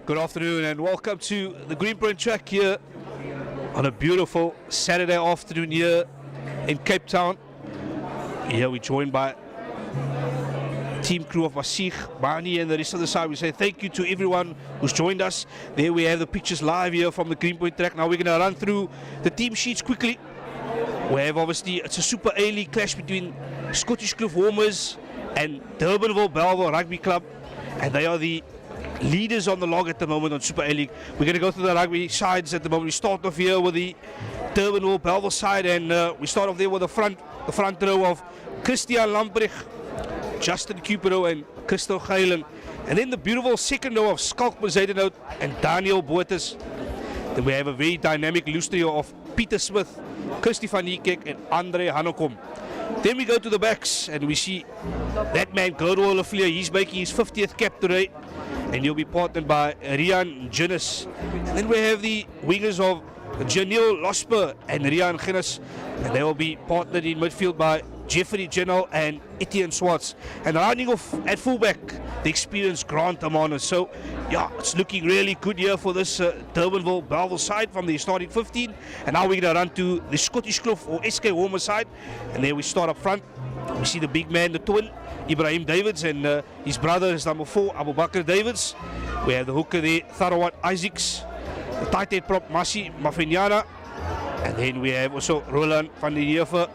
Good afternoon and welcome to the Greenpoint track here on a beautiful Saturday afternoon here in Cape Town. Here we're joined by team crew of Masich, Bani and the rest of the side. We say thank you to everyone who's joined us. There we have the pictures live here from the Greenpoint track. Now we're going to run through the team sheets quickly. We have obviously, it's a Super A-League clash between Scottish Cliff Walmers and Durbanville Belleville Rugby Club, and they are the leaders on the log at the moment on Super A-League. We're going to go through the rugby sides at the moment. We start off here with the Durbanville Belleville side, and we start off there with the front row of Christian Lamprecht, Justin Cupero and Christo Geilen, and then the beautiful second row of Skalk Mazeidenhout and Daniel Boetes. Then we have a very dynamic loose trio of Peter Smith, Christy van Niekerk and Andre Hanekom. Then we go to the backs and we see that man Gerdwall Lafleur. He's making his 50th cap today, and he'll be partnered by Rian Ginnis. And then we have the wingers of Janil Losper and Rian Ginnis, and they will be partnered in midfield by Jeffrey General and Etienne Swartz. And rounding off at fullback, the experienced Grant Amana. So, yeah, it's looking really good here for this Durbanville Belleville side from the starting 15. And now we're going to run to the Scottish Cliff or SK Walmer side. And there we start up front. We see the big man, the twin, Ibrahim Davids, and his brother is number 4, Abu Bakr Davids. We have the hooker there, Tharawat Isaacs, the tight head prop, Masi Mafinyana. And then we have also Roland van der Heever,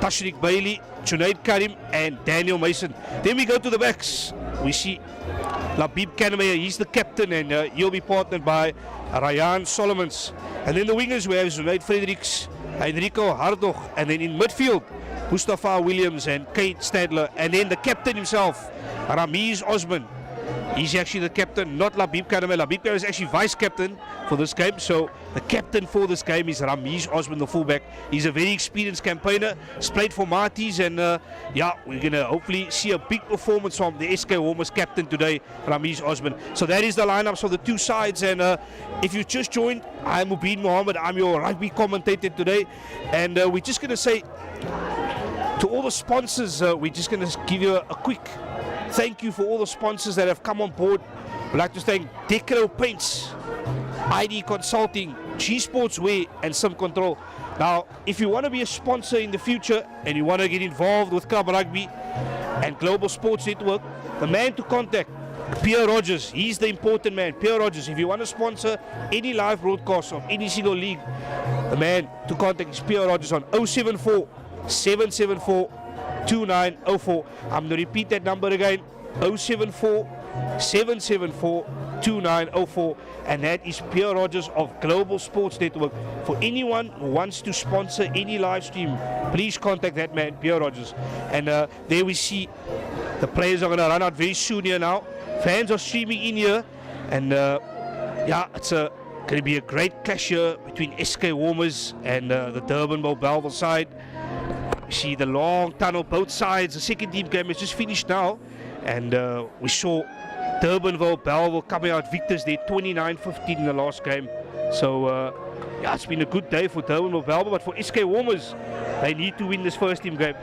Tashrik Bailey, Junaid Karim and Daniel Mason. Then we go to the backs. We see Labib Kanamaya, he's the captain, and he'll be partnered by Ryan Solomons. And then the wingers, we have Zunaid Fredericks, Enrico Hardog, and then in midfield, Mustafa Williams and Kate Stadler. And then the captain himself, Ramiz Osman. He's actually the captain, not Labib Kanamaya. Labib Kanamaya is actually vice captain for this game. So the captain for this game is Ramiz Osman, the fullback. He's a very experienced campaigner. He's played for Marties, and yeah, we're going to hopefully see a big performance from the SK Walmers captain today, Ramiz Osman. So that is the lineups of the two sides. And if you've just joined, I'm Mubin Mohammed. I'm your rugby commentator today. And we're just going to say to all the sponsors, we're just going to give you a quick thank you for all the sponsors that have come on board. We'd like to thank Decro Paints, ID Consulting, G Sportswear and Sim Control. Now, if you want to be a sponsor in the future and you want to get involved with Club Rugby and Global Sports Network, the man to contact, Pierre Rogers. He's the important man, Pierre Rogers. If you want to sponsor any live broadcast of any single league, the man to contact is Pierre Rogers on 074 774 2904. I'm going to repeat that number again, 074 774 2904, and that is Pierre Rogers of Global Sports Network. For anyone who wants to sponsor any live stream, please contact that man, Pierre Rogers. And there we see the players are going to run out very soon here now. Fans are streaming in here, and yeah, it's going to be a great clash here between SK Walmers and the Durbanville Belleville side. See the long tunnel both sides. The second team game is just finished now, and we saw Durbanville Belleville coming out victors there, 29-15 in the last game. So yeah, it's been a good day for Durbanville Belleville, but for SK Walmers, they need to win this first team game.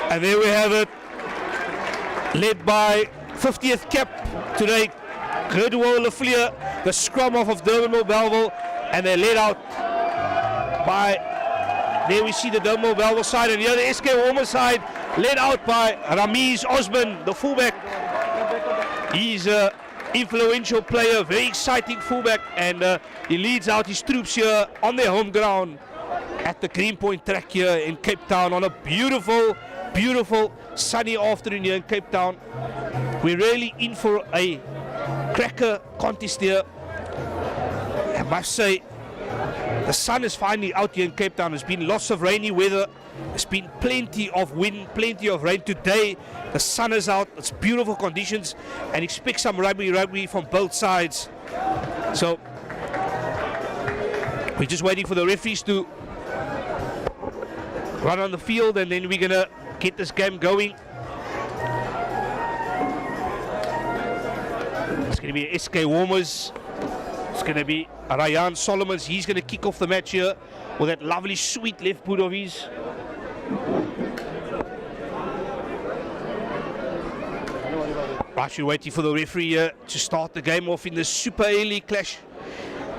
And there we have it, led by 50th cap today, Gerdwall Lafleur, the scrum off of Durbanville Belleville, and they're led out by, there we see the Durbanville Belleville side, and here the SK Walmer side, led out by Ramiz Osman, the fullback. He's an influential player, very exciting fullback, and he leads out his troops here on their home ground at the Greenpoint track here in Cape Town on a beautiful sunny afternoon here in Cape Town. We're really in for a cracker contest here. I must say, The sun is finally out here in Cape Town. There's been lots of rainy weather. There's been plenty of wind, plenty of rain. Today, the sun is out. It's beautiful conditions, and expect some rugby from both sides. So, we're just waiting for the referees to run on the field, and then we're going to get this game going. It's going to be SK Walmers. It's going to be Ryan Solomons. He's going to kick off the match here with that lovely, sweet left boot of his. Right, we're waiting for the referee here to start the game off in the Super A-League clash.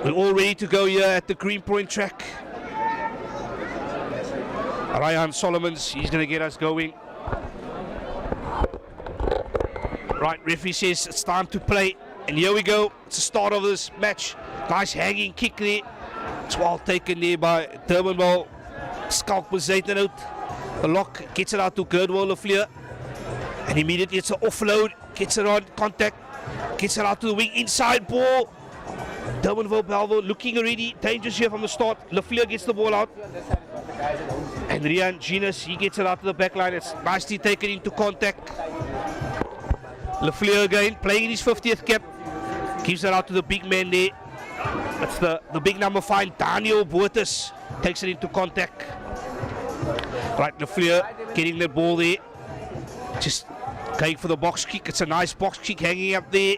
We're all ready to go here at the Greenpoint track. Ryan Solomons, he's going to get us going. Right, referee says it's time to play. And here we go. It's the start of this match. Nice hanging kick there. It's well taken there by Durbanville. Skalk bezeten out. The lock gets it out to Gerdwell Lafleur. And immediately it's an offload. Gets it on contact. Gets it out to the wing. Inside ball. Durbanville looking already dangerous here from the start. Lafleur gets the ball out. And Rian Genus, he gets it out to the back line. It's nicely taken into contact. Lafleur again, playing in his 50th cap. Gives it out to the big man there. That's the big number 5, Daniel Boertes. Takes it into contact. Right, Lafleur getting the ball there. Just going for the box kick. It's a nice box kick hanging up there.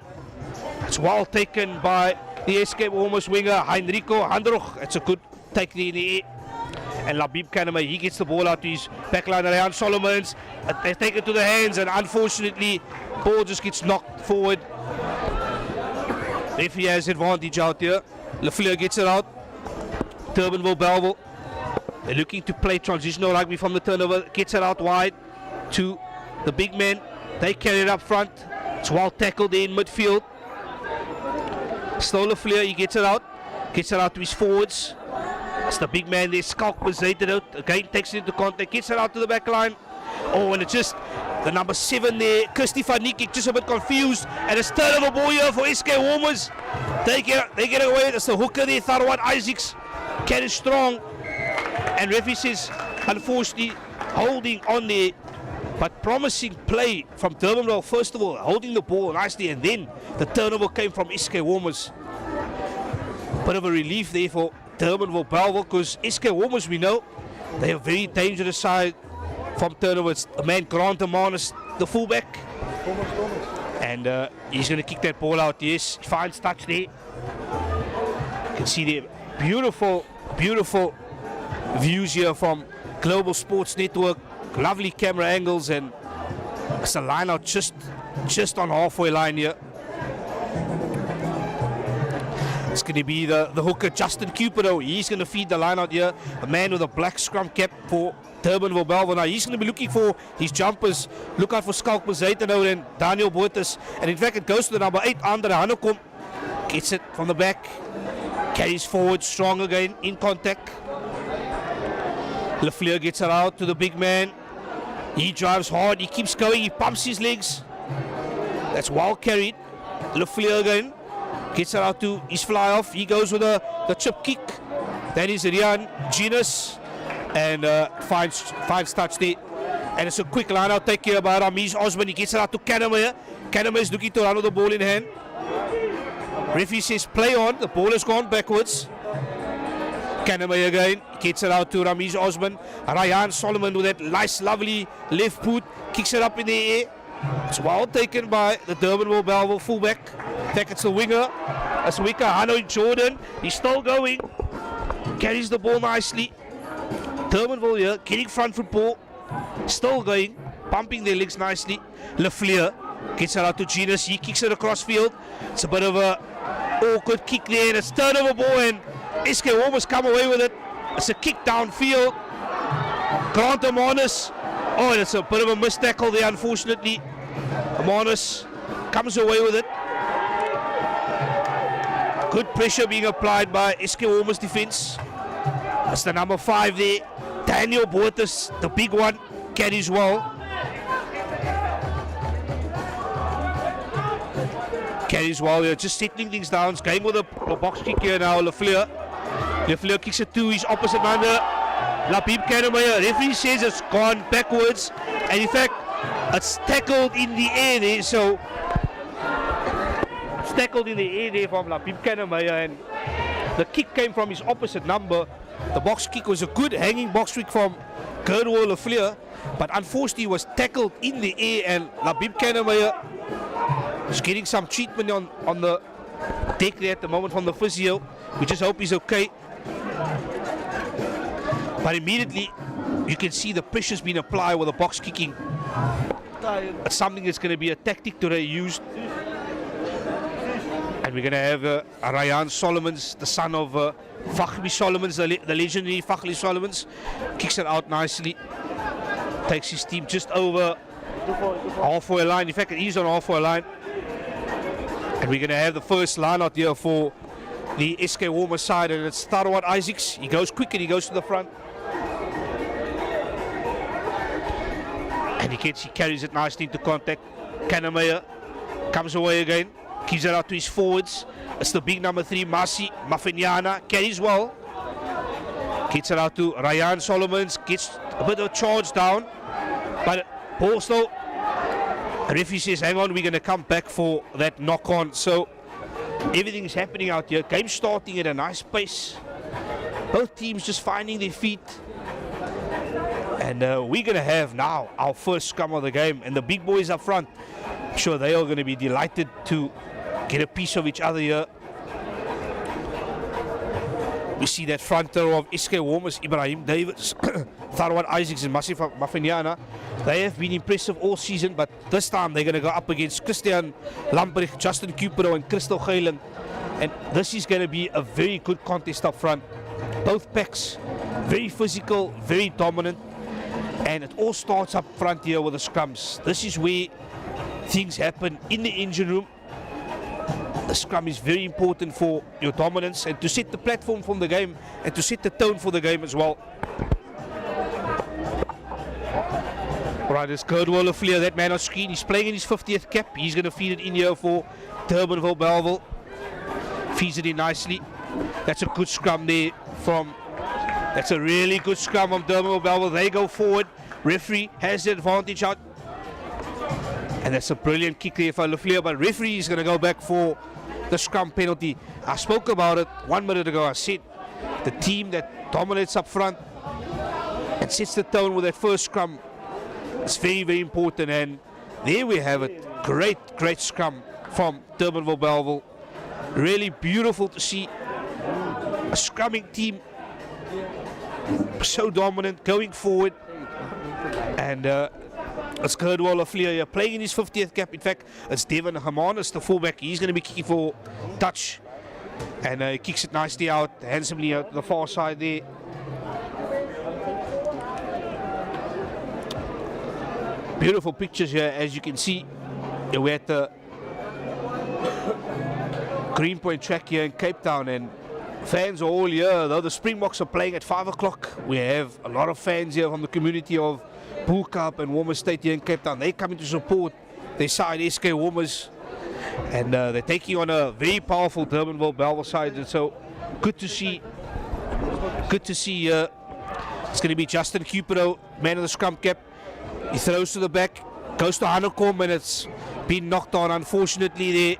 It's well taken by the SK Walmers winger, Heinrico Handroch. It's a good take there in the air. And Labib Kanema, he gets the ball out to his backline. Ryan Solomons, they take it to the hands, and unfortunately, ball just gets knocked forward. Referee has advantage out here. Lafleur gets it out. Durbanville Belleville. They're looking to play transitional rugby from the turnover. Gets it out wide to the big men. They carry it up front. It's well tackled there in midfield. Still Lafleur, he gets it out. Gets it out to his forwards. It's the big man there, Skalk bezeten out. Again takes it into contact. Gets it out to the back line. Oh, and it's just the number 7 there, Kirsty van Niekerk, just a bit confused. And it's turnover ball here for SK Walmers. They get away. It's the hooker there, Tharwat Isaacs. Carries strong. And referee says, unfortunately, holding on there. But promising play from Durbanville, first of all, holding the ball nicely. And then the turnover came from SK Walmers. Bit of a relief there for Durbanville Belleville, because SK Walmers, we know, they are a very dangerous side from turnover. It's the man Grant Amanis, the fullback. And he's going to kick that ball out. Yes, he finds touch there. You can see the beautiful, beautiful views here from Global Sports Network. Lovely camera angles, and it's a line out just on halfway line here. It's going to be the hooker, Justin Cupido. He's going to feed the line out here. A man with a black scrum cap for Durbanville Belleville. Now he's going to be looking for his jumpers. Look out for Skalk bezeten and Daniel Boertes. And in fact, it goes to the number 8, Andre Hanekom. Gets it from the back. Carries forward, strong again, in contact. Lafleur gets it out to the big man. He drives hard, he keeps going, he pumps his legs. That's well carried. Lafleur again. Gets it out to his fly off. He goes with the chip kick. That is Rian Genus. And finds touch there. And it's a quick line out take here by Ramiz Osman. He gets it out to Kanema. Kanema is looking to run with the ball in hand. Referee says play on. The ball has gone backwards. Kanema again. Gets it out to Ramiz Osman. Ryan Solomon with that nice, lovely left boot. Kicks it up in the air. It's well taken by the Durbanville Belleville fullback. In fact, it's the winger. That's winger Hanoi Jordan. He's still going. Carries the ball nicely. Durbanville here, getting front foot ball. Still going. Pumping their legs nicely. Lafleur gets it out to Genus. He kicks it across field. It's a bit of a awkward kick there. And it's turnover ball, and SK Walmers come away with it. It's a kick downfield. Grant Amanis. Oh, and it's a bit of a missed tackle there, unfortunately. Amanis comes away with it. Good pressure being applied by SK Walmers defense. That's the number 5 there. Daniel Boertes, the big one, carries well. Carries well here, just settling things down. He's going with a box kick here now, Lafleur. Lefleur kicks it to his opposite man, Labib Kannemeyer. Referee says it's gone backwards, and in fact, it's tackled in the air there. So it's tackled in the air there from Labib Kannemeyer, and the kick came from his opposite number. The box kick was a good hanging box kick from Gerdwall Lefleur, but unfortunately was tackled in the air, and Labib Kannemeyer is getting some treatment on the deck there at the moment from the physio. We just hope he's okay. But immediately you can see the pressure's been applied with the box kicking. It's something that's going to be a tactic today used. And we're going to have Ryan Solomons, the son of Fahmi Solomons, the legendary Fahmi Solomons, kicks it out nicely. Takes his team just over halfway line. In fact, he's on halfway line. And we're going to have the first line out here for the SK Walmers side, and it's Tharwat Isaacs. He goes quick and he goes to the front. And he carries it nicely into contact. Kannemeyer comes away again, gives it out to his forwards. It's the big number 3, Masi Mafenyana, carries well. Gets it out to Ryan Solomons, gets a bit of charge down. But also, referee says, hang on, we're going to come back for that knock on. So everything is happening out here. Game starting at a nice pace. Both teams just finding their feet. And we're going to have now our first scrum of the game. And the big boys up front, I'm sure they are going to be delighted to get a piece of each other here. We see that front row of SK Walmers, Ibrahim Davids, Tharwat Isaacs and Masif Mafenyana. They have been impressive all season, but this time they're going to go up against Christian Lamprecht, Justin Cupero and Crystal Geylen. And this is going to be a very good contest up front. Both packs, very physical, very dominant. And it all starts up front here with the scrums. This is where things happen in the engine room. The scrum is very important for your dominance and to set the platform from the game and to set the tone for the game as well. Right, it's Gerdwall Lefleur, that man on screen. He's playing in his 50th cap. He's going to feed it in here for Durbanville Belleville. Feeds it in nicely. That's a good scrum there from... That's a really good scrum from Durbanville Belleville. They go forward. Referee has the advantage out. And that's a brilliant kick there for Lefleur, but referee is going to go back for the scrum penalty. I spoke about it 1 minute ago. I said the team that dominates up front and sets the tone with that first scrum is very, very important. And there we have it. Great, great scrum from Durbanville Belleville. Really beautiful to see a scrumming team so dominant going forward. And it's Gerdwall Lefleur here playing in his 50th cap. In fact, it's Devon Hamanis, the fullback. He's going to be kicking for touch. And he kicks it nicely out, handsomely out to the far side there. Beautiful pictures here, as you can see. We're at the Greenpoint track here in Cape Town, and fans are all here. Though the Springboks are playing at 5 o'clock, we have a lot of fans here from the community of Buildup and Walmers State here in Cape Town. They come in to support their side, SK Walmers, and they're taking on a very powerful Durbanville Belleville side. And so good to see. Good to see. It's going to be Justin Cupero, man of the scrum cap. He throws to the back, goes to Hanekom, and it's been knocked on, unfortunately there.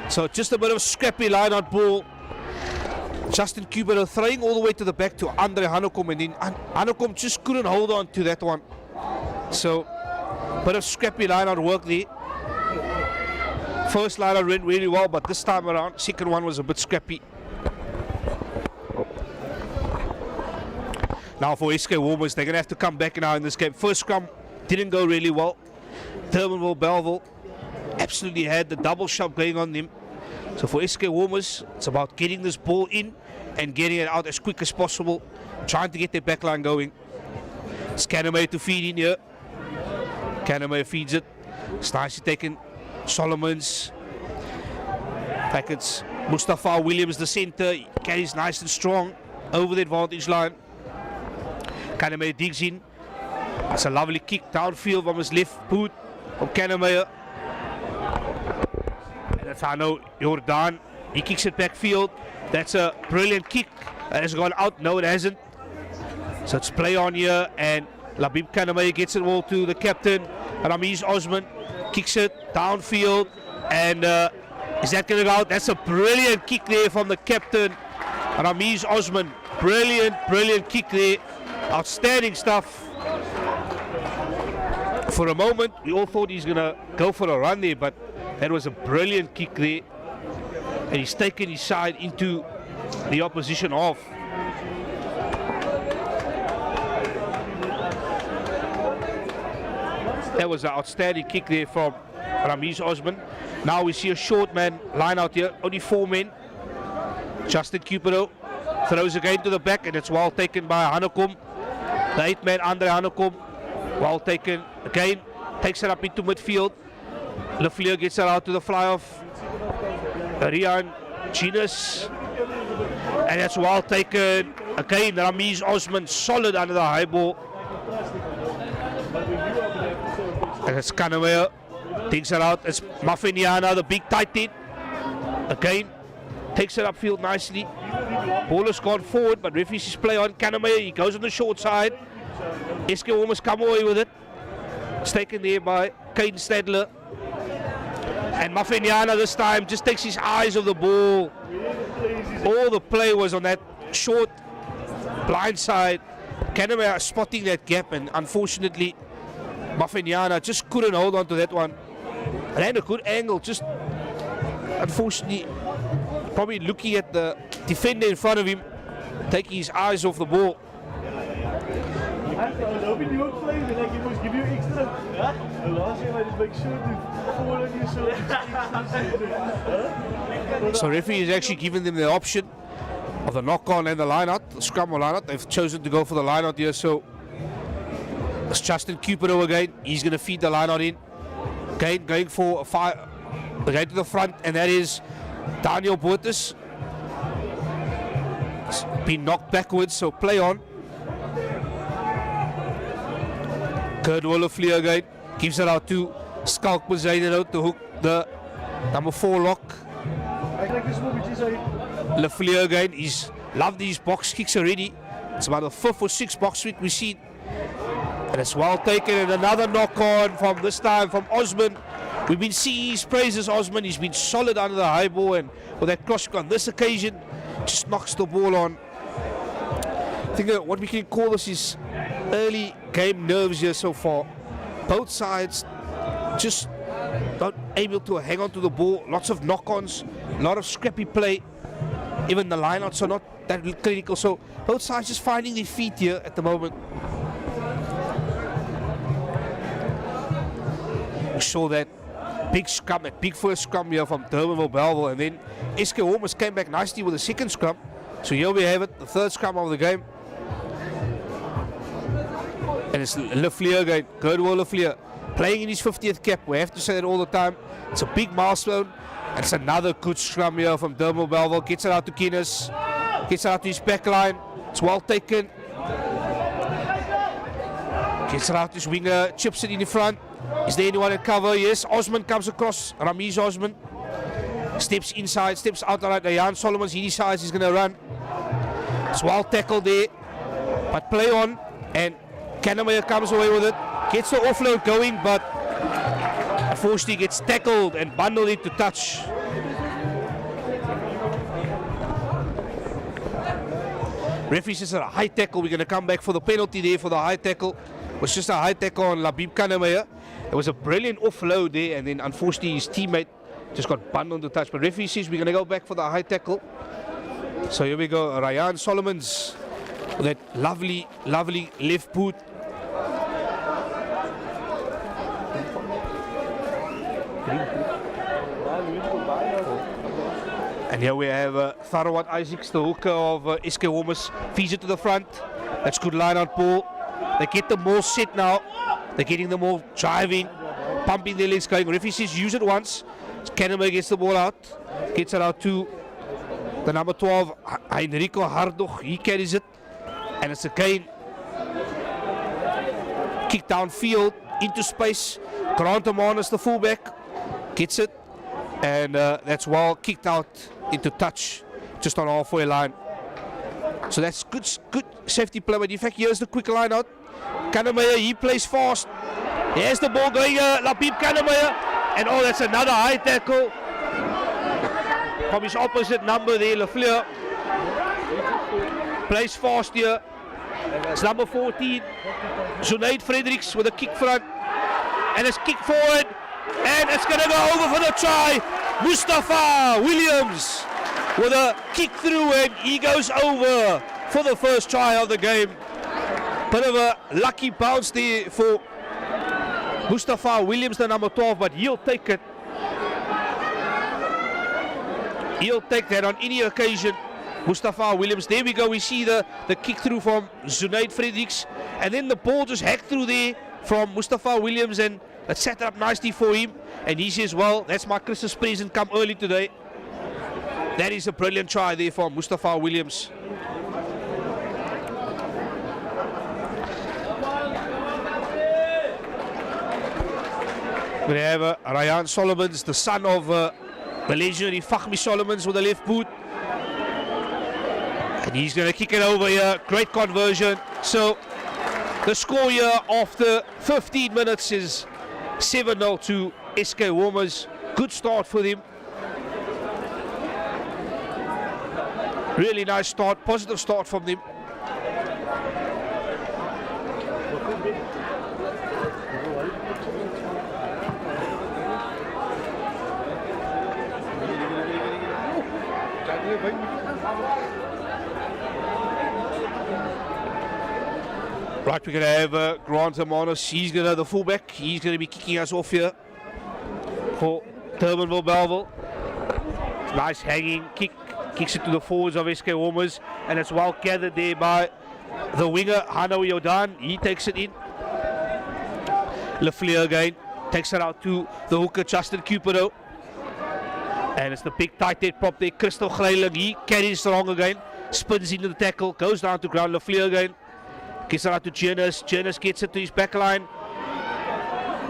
So just a bit of a scrappy line-out ball. Justin Cupero throwing all the way to the back to Andre Hanekom, and then Hanekom just couldn't hold on to that one. So, bit of scrappy line-out work there. First line-out went really well, but this time around, second one was a bit scrappy. Now for SK Walmers, they're going to have to come back now in this game. First scrum didn't go really well. Durbanville Belleville absolutely had the double shove going on them. So for SK Walmers, it's about getting this ball in and getting it out as quick as possible, trying to get their backline going. It's Kannemeyer to feed in here. Kannemeyer feeds it. It's nicely taken. Solomons. Back it's Mustafa Williams, the centre. He carries nice and strong over the advantage line. Kannemeyer digs in. That's a lovely kick downfield from his left boot from Kannemeyer. And that's Hanno Jordan. He kicks it backfield. That's a brilliant kick Has gone out? No, it hasn't. So it's play on here, and Labib Kanamaya gets it all to the captain, Ramiz Osman, kicks it downfield, and is that going to go out? That's a brilliant kick there from the captain, Ramiz Osman. Brilliant kick there. Outstanding stuff. For a moment, we all thought he's going to go for a run there, but that was a brilliant kick there. And he's taken his side into the opposition half. That was an outstanding kick there from Ramiz Osman. Now we see a short man line out here, only 4 men. Justin Cupido throws again to the back, and it's well taken by Hanekom. The 8th man, Andre Hanekom, well taken again, takes it up into midfield. Lefleur gets it out to the fly-off. Rian Genus, and that's well taken again. Ramiz Osman solid under the high ball. And it's Kanawea, takes it out. It's Mafiniana, the big tight end. Again, takes it upfield nicely. Ball has gone forward, but refuses play on Kanawea. He goes on the short side. SK almost come away with it. It's taken there by Caden Stadler. And Mafiniana this time just takes his eyes off the ball. All the play was on that short blind side. Kanawea spotting that gap, and unfortunately, Mafiniana just couldn't hold on to that one. Ran a good angle, just unfortunately probably looking at the defender in front of him, taking his eyes off the ball. So referee is actually giving them the option of the knock-on and the line-out, the scrum or line-out. They've chosen to go for the line-out here, so it's Justin Cupido again. He's going to feed the line-out in. Again, going for a fire, again to the front, and that is Daniel Boertes. It's been knocked backwards, so play on. Kurt Wolfleur again, gives it out to Skalk Bezuidenhout to hook the number 4 lock. Lefleur again, he's loved these box kicks already. It's about the 5th or 6th box kick we've seen. And it's well taken, and another knock on from this time from Osman. We've been seeing his praises, Osman. He's been solid under the high ball, and with that cross on this occasion, just knocks the ball on. I think what we can call this is early game nerves here so far. Both sides just not able to hang on to the ball. Lots of knock-ons, a lot of scrappy play. Even the lineouts are not that clinical. So both sides just finding their feet here at the moment. We saw that big scrum, that big first scrum here from Durbanville Belleville, and then SK almost came back nicely with the second scrum. So here we have it, the 3rd scrum of the game. And it's Lefleur again, Gerdwell Lefleur, playing in his 50th cap. We have to say that all the time. It's a big milestone. And it's another good scrum here from Durbanville Belleville. Gets it out to Guinness, gets it out to his back line. It's well taken. Gets it out to his winger, chips it in the front. Is there anyone at cover? Yes, Osman comes across, Ramiz Osman. Steps inside, steps out right there. Jan Solomons, he decides he's going to run. It's well tackled there, but play on, and Kanamaya comes away with it. Gets the offload going, but unfortunately gets tackled and bundled into touch. Referee says a high tackle. We're going to come back for the penalty there for the high tackle. It was just a high tackle on Labib Kanamaya. It was a brilliant offload there, and then unfortunately his teammate just got bundled into touch. But referee says we're going to go back for the high tackle. So here we go. Ryan Solomons with that lovely left boot. And here we have Tharawat Isaacs, the hooker of SK Walmers, feeds it to the front. That's good line out ball. They get them more set now. They're getting them all driving, pumping their legs going. Referee says use it once. Kanamaya gets the ball out. Gets it out to the number 12, Heinrico Hardog. He carries it. And it's again kick downfield into space. Grant Amanus, the fullback, gets it. And that's well kicked out into touch, just on halfway line. So that's good safety play. But in fact, here's the quick line out. Kannemeyer, he plays fast. Here's the ball going, Lapib Kannemeyer. And oh, that's another high tackle from his opposite number there, Lafleur. Plays fast here. It's number 14, Zunaid Fredericks with a kick front. And it's kick forward. And it's going to go over for the try. Mustafa Williams with a kick through, and he goes over for the first try of the game. Bit of a lucky bounce there for Mustafa Williams, the number 12, but he'll take it. He'll take that on any occasion. Mustafa Williams. There we go. We see the kick through from Zunaid Fredericks. And then the ball just hacked through there from Mustafa Williams, and it set up nicely for him. And he says, well, that's my Christmas present, come early today. That is a brilliant try there from Mustafa Williams. We have Ryan Solomons, the son of the legendary Fahmi Solomons with the left boot. And he's going to kick it over here. Great conversion. So the score here after 15 minutes is 7-0 to SK Walmers. Good start for them. Really nice start, positive start from them. Right, we're going to have Grant Amanos. He's going to the fullback. He's going to be kicking us off here for Durbanville Belleville. Nice hanging kick. Kicks it to the forwards of SK Walmers, and it's well gathered there by the winger Hano Yodan. He takes it in. Lafleur again takes it out to the hooker Justin Cupido, and it's the big tight head prop there, Crystal Greiling. He carries strong again, spins into the tackle, goes down to ground. Lafleur again gets it out to Jonas. Jonas gets it to his back line.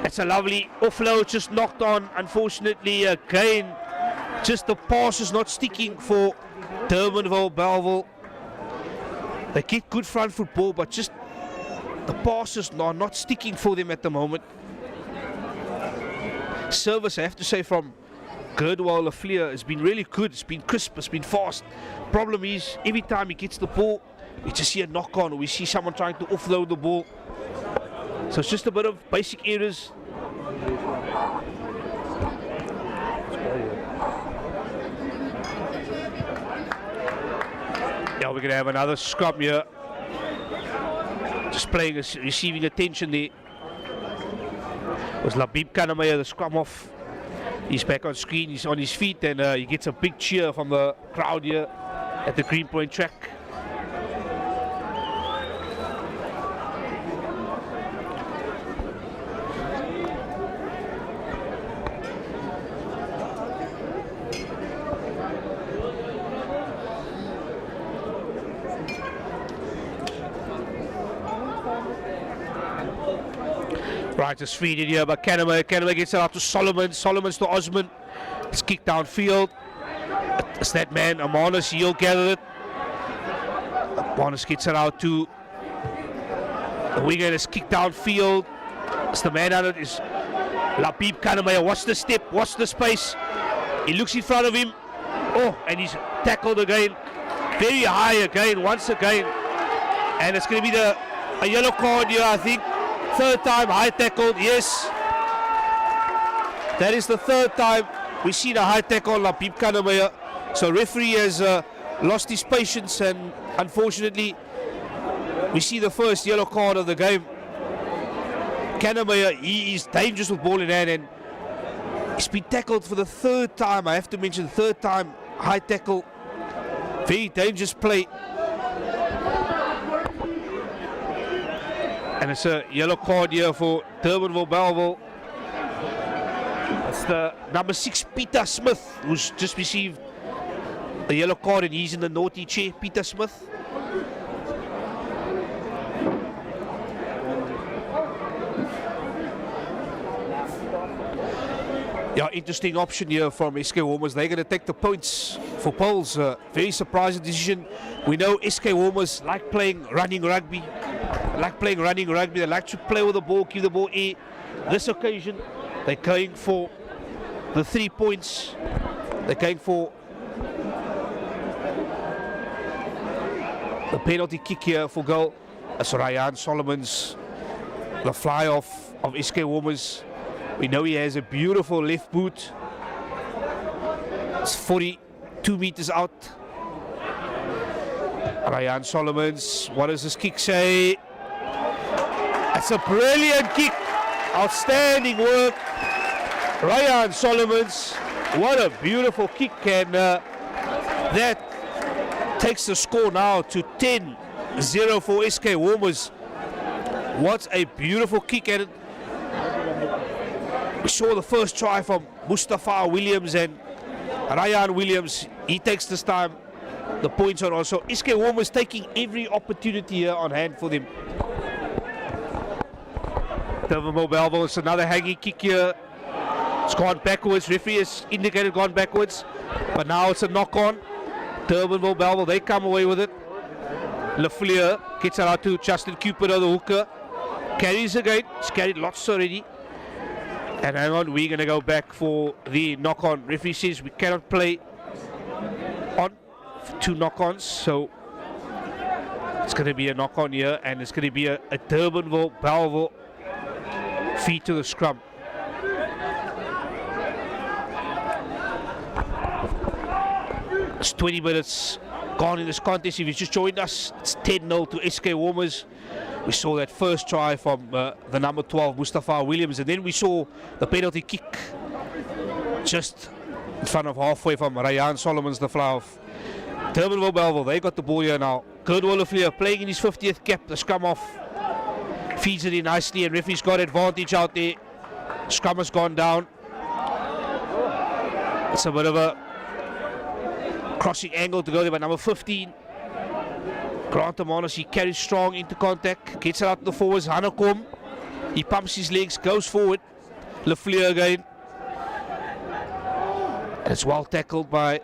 It's a lovely offload, just knocked on, unfortunately again. Just the pass is not sticking for Durbanville Belleville. They get good front football, but just the passes are not sticking for them at the moment. Service, I have to say, from Gerdwell Lafleur has been really good. It's been crisp, it's been fast. Problem is, every time he gets the ball, we just see a knock on, or we see someone trying to offload the ball. So it's just a bit of basic errors. Yeah, we're going to have another scrum here. Just playing, receiving attention there. It was Labib Kannemeyer, the scrum off. He's back on screen, he's on his feet, and he gets a big cheer from the crowd here at the Greenpoint track. Right, just feeding here by Kannemeyer. Kannemeyer gets it out to Solomons. Solomons to Osman. It's kicked downfield. It's that man, Amanis. He'll gather it. Amanis gets it out to the winger. It's kicked downfield. It's the man on it. Is Labib Kannemeyer. Watch the step. Watch the space. He looks in front of him. Oh, and he's tackled again. Very high again, once again. And it's going to be a yellow card here, I think. Third time high tackled, yes. That is the third time we see the high tackle on Labib Kannemeyer. So referee has lost his patience, and unfortunately we see the first yellow card of the game. Kannemeyer, he is dangerous with ball in hand, and he's been tackled for the third time. I have to mention, third time high tackle. Very dangerous play. And it's a yellow card here for Durbanville Belleville. It's the number 6, Peter Smith, who's just received a yellow card, and he's in the naughty chair, Peter Smith. Yeah, interesting option here from SK Walmers. They're going to take the points for Poles. Very surprising decision. We know SK Walmers like playing running rugby. They like to play with the ball, keep the ball air. This occasion, they're going for the 3 points. They're going for the penalty kick here for goal. That's Ryan Solomon's, the fly off of SK Walmers. We know he has a beautiful left boot. It's 42 meters out. Ryan Solomons, what does this kick say? It's a brilliant kick. Outstanding work. Ryan Solomons, what a beautiful kick. And that takes the score now to 10-0 for SK Walmers. What a beautiful kick. And we saw the first try from Mustafa Williams and Ryan Williams. He takes this time the points on also. SK Walmers taking every opportunity here on hand for them. Durbell, it's another hanging kick here. It's gone backwards. Referee has indicated gone backwards, but now it's a knock on. Durbanville, they come away with it. Lafleur gets it out to Justin Cupido, the hooker. Carries again. He's carried lots already. And hang on, we're going to go back for the knock on. Referee says we cannot play on 2 knock-ons, so it's going to be a knock-on here, and it's going to be a Durbanville feed to the scrum. It's 20 minutes gone in this contest. If you just joined us, it's 10-0 to SK Walmers. We saw that first try from the number 12, Mustafa Williams, and then we saw the penalty kick just in front of halfway from Ryan Solomon's, the fly off. Durbell, they got the ball here now. Gerdwall Lafleur playing in his 50th cap. The scrum off. Feeds it in nicely, and referee's got advantage out there. Scrum has gone down. It's a bit of a crossing angle to go there by number 15. Grant Amanis, he carries strong into contact. Gets it out to the forwards. Hanekom. He pumps his legs, goes forward. Lafleur again. And it's well tackled by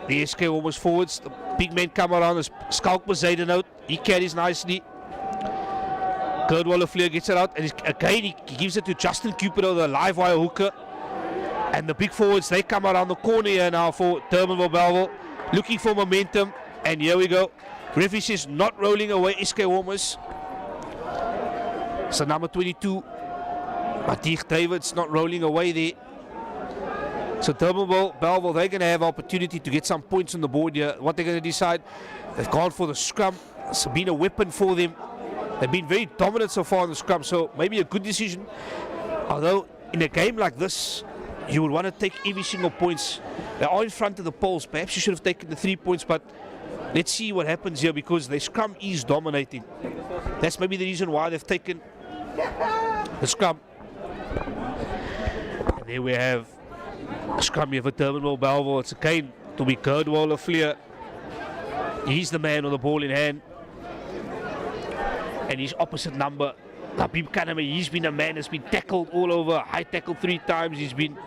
the SK Walmers forwards. The big men come around. Skalk Zayden out. He carries nicely. Gerdwall Lafleur gets it out. And again, he gives it to Justin Cupido, the live wire hooker. And the big forwards, they come around the corner here now for Durbanville, looking for momentum. And here we go. Referee says not rolling away SK Walmers. So number 22, Matiek Davids, not rolling away there. So Durbanville, they're going to have opportunity to get some points on the board here. What they're going to decide, they've gone for the scrum. It's been a weapon for them. They've been very dominant so far in the scrum, so maybe a good decision. Although in a game like this, you would want to take every single points. They are in front of the Poles. Perhaps you should have taken the 3 points, but let's see what happens here, because the scrum is dominating. That's maybe the reason why they've taken the scrum. And there we have a scrum here for Durbanville. It's again to be Gerdwall Lafleur. He's the man with the ball in hand. And his opposite number, Habib Kaname, he's been a man that's been tackled all over. High tackle 3 times. He's been.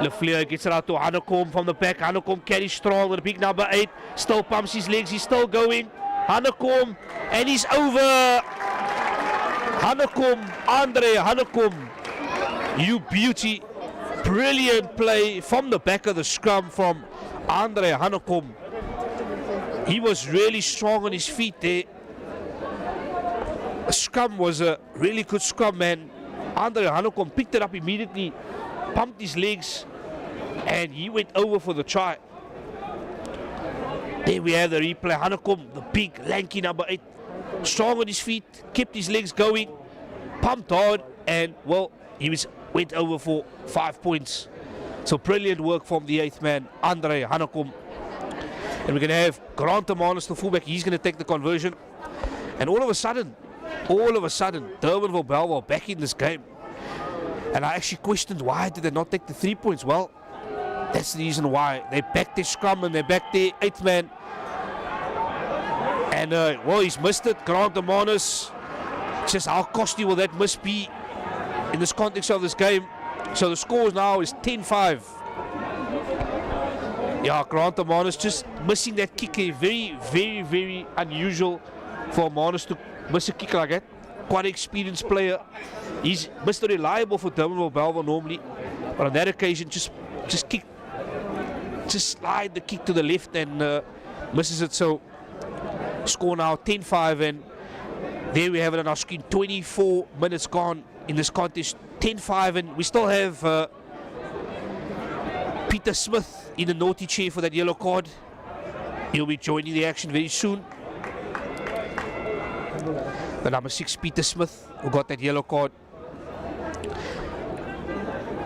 Lafleur gets it out to Hanekom from the back. Hanekom carries strong with a big number 8. Still pumps his legs. He's still going. Hanekom, and he's over. Andre Hanekom. You beauty. Brilliant play from the back of the scrum from Andre Hanekom. He was really strong on his feet there. The scrum was a really good scrum, man. Andre Hanekom picked it up immediately, pumped his legs, and he went over for the try. There we have the replay. Hanekom, the big, lanky number 8, strong on his feet, kept his legs going, pumped hard, and, well, he went over for 5 points. So brilliant work from the 8th man, Andre Hanekom. And we're going to have Grant Amanis, the fullback. He's going to take the conversion. And all of a sudden, Durbanville back in this game. And I actually questioned, why did they not take the 3 points? Well, that's the reason why. They backed their scrum and they backed their 8th man. And, well, he's missed it. Grant Amanis. Just how costly will that miss be in this context of this game? So the score now is 10-5. Yeah, Grant Amanus just missing that kick. Very, very, very unusual for Amanus to miss a kick like that. Quite an experienced player. He's Mr. Reliable for Durbanville normally, but on that occasion just slide the kick to the left and misses it. So score now 10-5, and there we have it on our screen. 24 minutes gone in this contest. 10-5, and we still have Peter Smith in the naughty chair for that yellow card. He'll be joining the action very soon. The number 6, Peter Smith, who got that yellow card.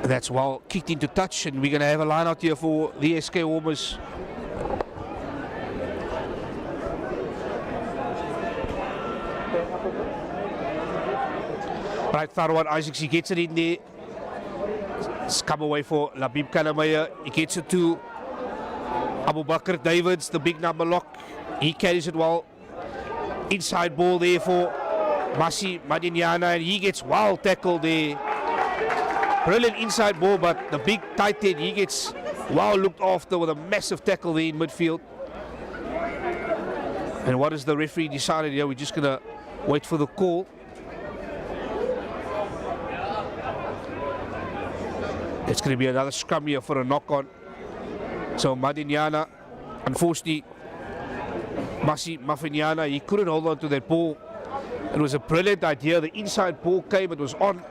That's well kicked into touch, and we're going to have a line out here for the SK Walmers. Right, Tharwat Isaacs, he gets it in there. It's come away for Labib Kanamaya. He gets it to Abu Bakr Davids, the big number lock. He carries it well. Inside ball there for Masi Madinyana, and he gets well tackled there. Brilliant inside ball, but the big tight end, he gets well looked after with a massive tackle there in midfield. And what has the referee decided here? We're just going to wait for the call. It's going to be another scrum here for a knock-on. So Madinyana, unfortunately, Masi Mafinyana, he couldn't hold on to that ball. It was a brilliant idea. The inside ball came, it was on.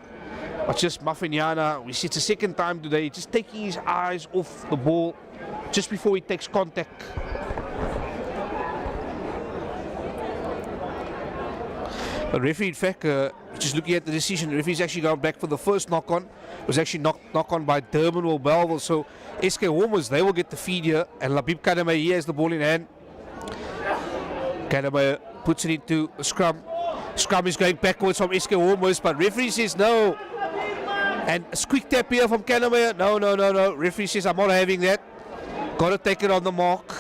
But just Mafinyana, we see it's the second time today, just taking his eyes off the ball just before he takes contact. The referee, in fact, just looking at the decision, the referee's actually gone back for the first knock-on. It was actually knock-on by Durbanville. So SK Walmers, they will get the feed here. And Labib Kanamaya, he has the ball in hand. Kanamaya puts it into a scrum. Scrum is going backwards from SK Walmers, but referee says no. And a quick tap here from Kanamaya. No. Referee says, I'm not having that. Got to take it on the mark.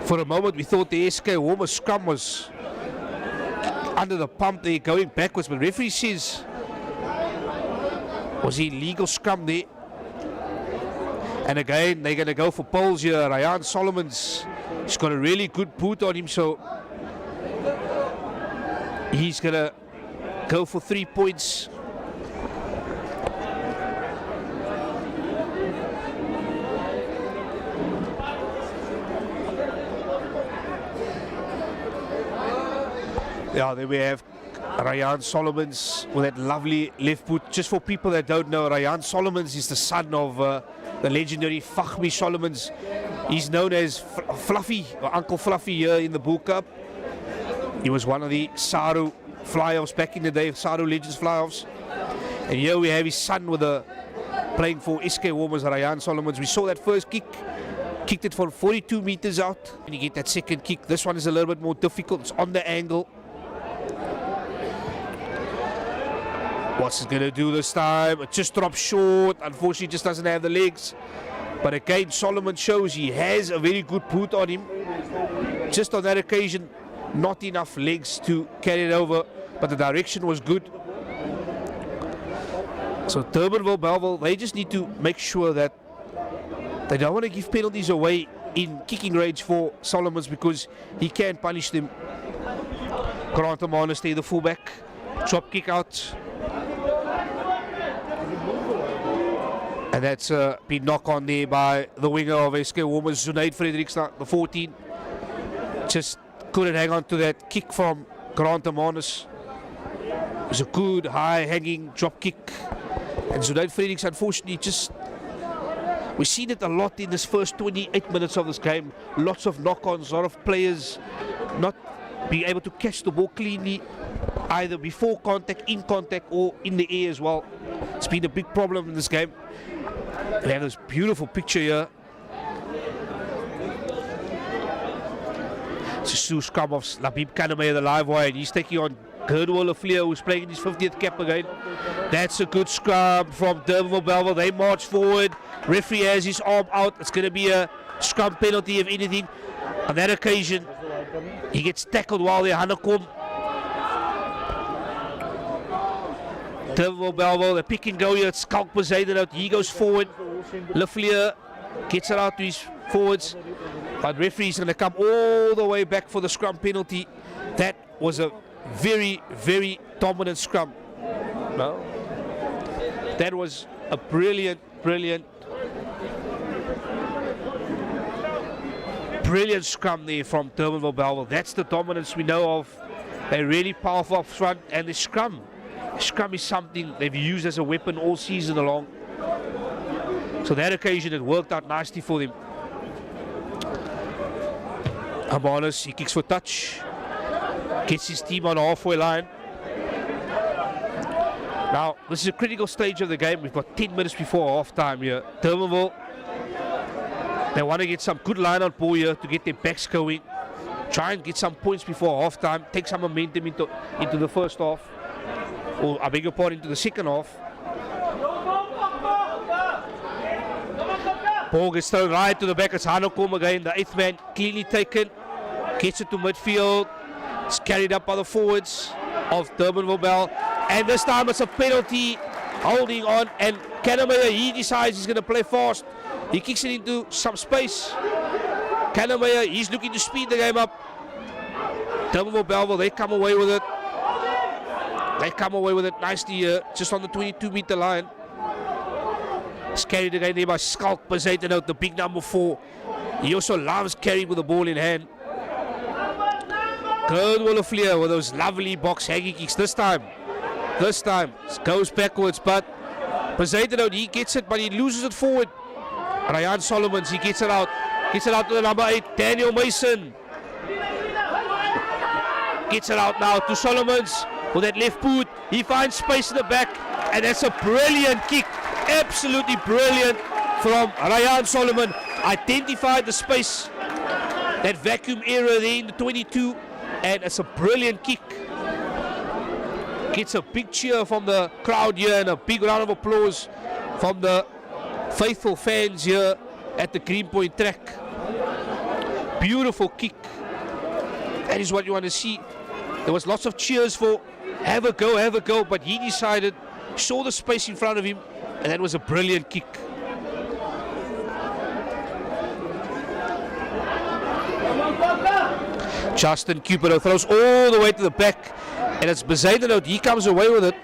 For a moment, we thought the SK Walmers scrum was under the pump there, going backwards. But referee says, was he illegal scrum there? And again, they're going to go for poles here. Ryan Solomons, he's got a really good boot on him, so he's going to go for 3 points. Yeah, there we have Ryan Solomons with that lovely left boot. Just for people that don't know, Ryan Solomons is the son of the legendary Fahmi Solomons. He's known as Fluffy, or Uncle Fluffy here in the Bull Cup. He was one of the Saru fly-offs back in the day, Saru Legends fly-offs. And here we have his son with playing for SK Walmers, Ryan Solomons. We saw that first kick, kicked it from 42 meters out. And you get that second kick. This one is a little bit more difficult. It's on the angle. What's it going to do this time? It just drops short. Unfortunately, just doesn't have the legs. But again, Solomon shows he has a very good boot on him. Just on that occasion, not enough legs to carry it over, but the direction was good. So Durbanville, Belleville, they just need to make sure that they don't want to give penalties away in kicking range for Solomons, because he can punish them. Grant Amanus there, the fullback. Drop kick out. And that's been knocked on there by the winger of SK Walmers, Zunaid Frederiksen, the 14. Just couldn't hang on to that kick from Grant Amanus. It was a good high-hanging drop kick. And Zunaid Frederiksen, unfortunately, just... We've seen it a lot in this first 28 minutes of this game. Lots of knock-ons, a lot of players not being able to catch the ball cleanly, either before contact, in contact, or in the air as well. It's been a big problem in this game. We have this beautiful picture here. It's a Sue scrum of Labib Kanamaya, the live wire, and he's taking on Gerdwell Lafleur, who's playing in his 50th cap again. That's a good scrum from Durbell Belleville. They march forward. Referee has his arm out. It's going to be a scrum penalty, if anything. On that occasion, he gets tackled while they're Hanakom. Durbell, the pick and go here. Skulk Poseidon out. He goes forward. Leflier gets it out to his forwards. But referee's going to come all the way back for the scrum penalty. That was a very, very dominant scrum. No. That was a brilliant scrum there from Durbanville. That's the dominance we know of. They're really powerful up front, and the scrum is something they've used as a weapon all season along. So that occasion it worked out nicely for them. Amanis, he kicks for touch, gets his team on the halfway line. Now, this is a critical stage of the game. We've got 10 minutes before half-time here. Durbanville, they want to get some good line out ball here to get their backs going. Try and get some points before half-time. Take some momentum into the first half. Or, I beg your pardon, into the second half. Ball gets thrown right to the back. It's Hanekom again. The 8th man cleanly taken. Gets it to midfield. It's carried up by the forwards of Durbanville. And this time it's a penalty, holding on, and Kannemeyer, he decides he's going to play fast. He kicks it into some space. Kannemeyer, he's looking to speed the game up. Durbanville, they come away with it. They come away with it nicely here, just on the 22-meter line. It's carried again there by Skulk Poseidon out, the big number 4. He also loves carrying with the ball in hand. Good Willeflier with those lovely box haggy kicks this time. This time, it goes backwards, but Poseidon out, he gets it, but he loses it forward. Ryan Solomons, he gets it out to the number 8, Daniel Mason. Gets it out now to Solomons with that left boot. He finds space in the back, and that's a brilliant kick, absolutely brilliant from Ryan Solomon. Identified the space, that vacuum area there in the 22, and it's a brilliant kick. Gets a big cheer from the crowd here and a big round of applause from the faithful fans here at the Greenpoint track. Beautiful kick. That is what you want to see. There was lots of cheers for have a go, but he decided, saw the space in front of him, and that was a brilliant kick. Justin Cupido throws all the way to the back, and it's Poseidon out. He comes away with it.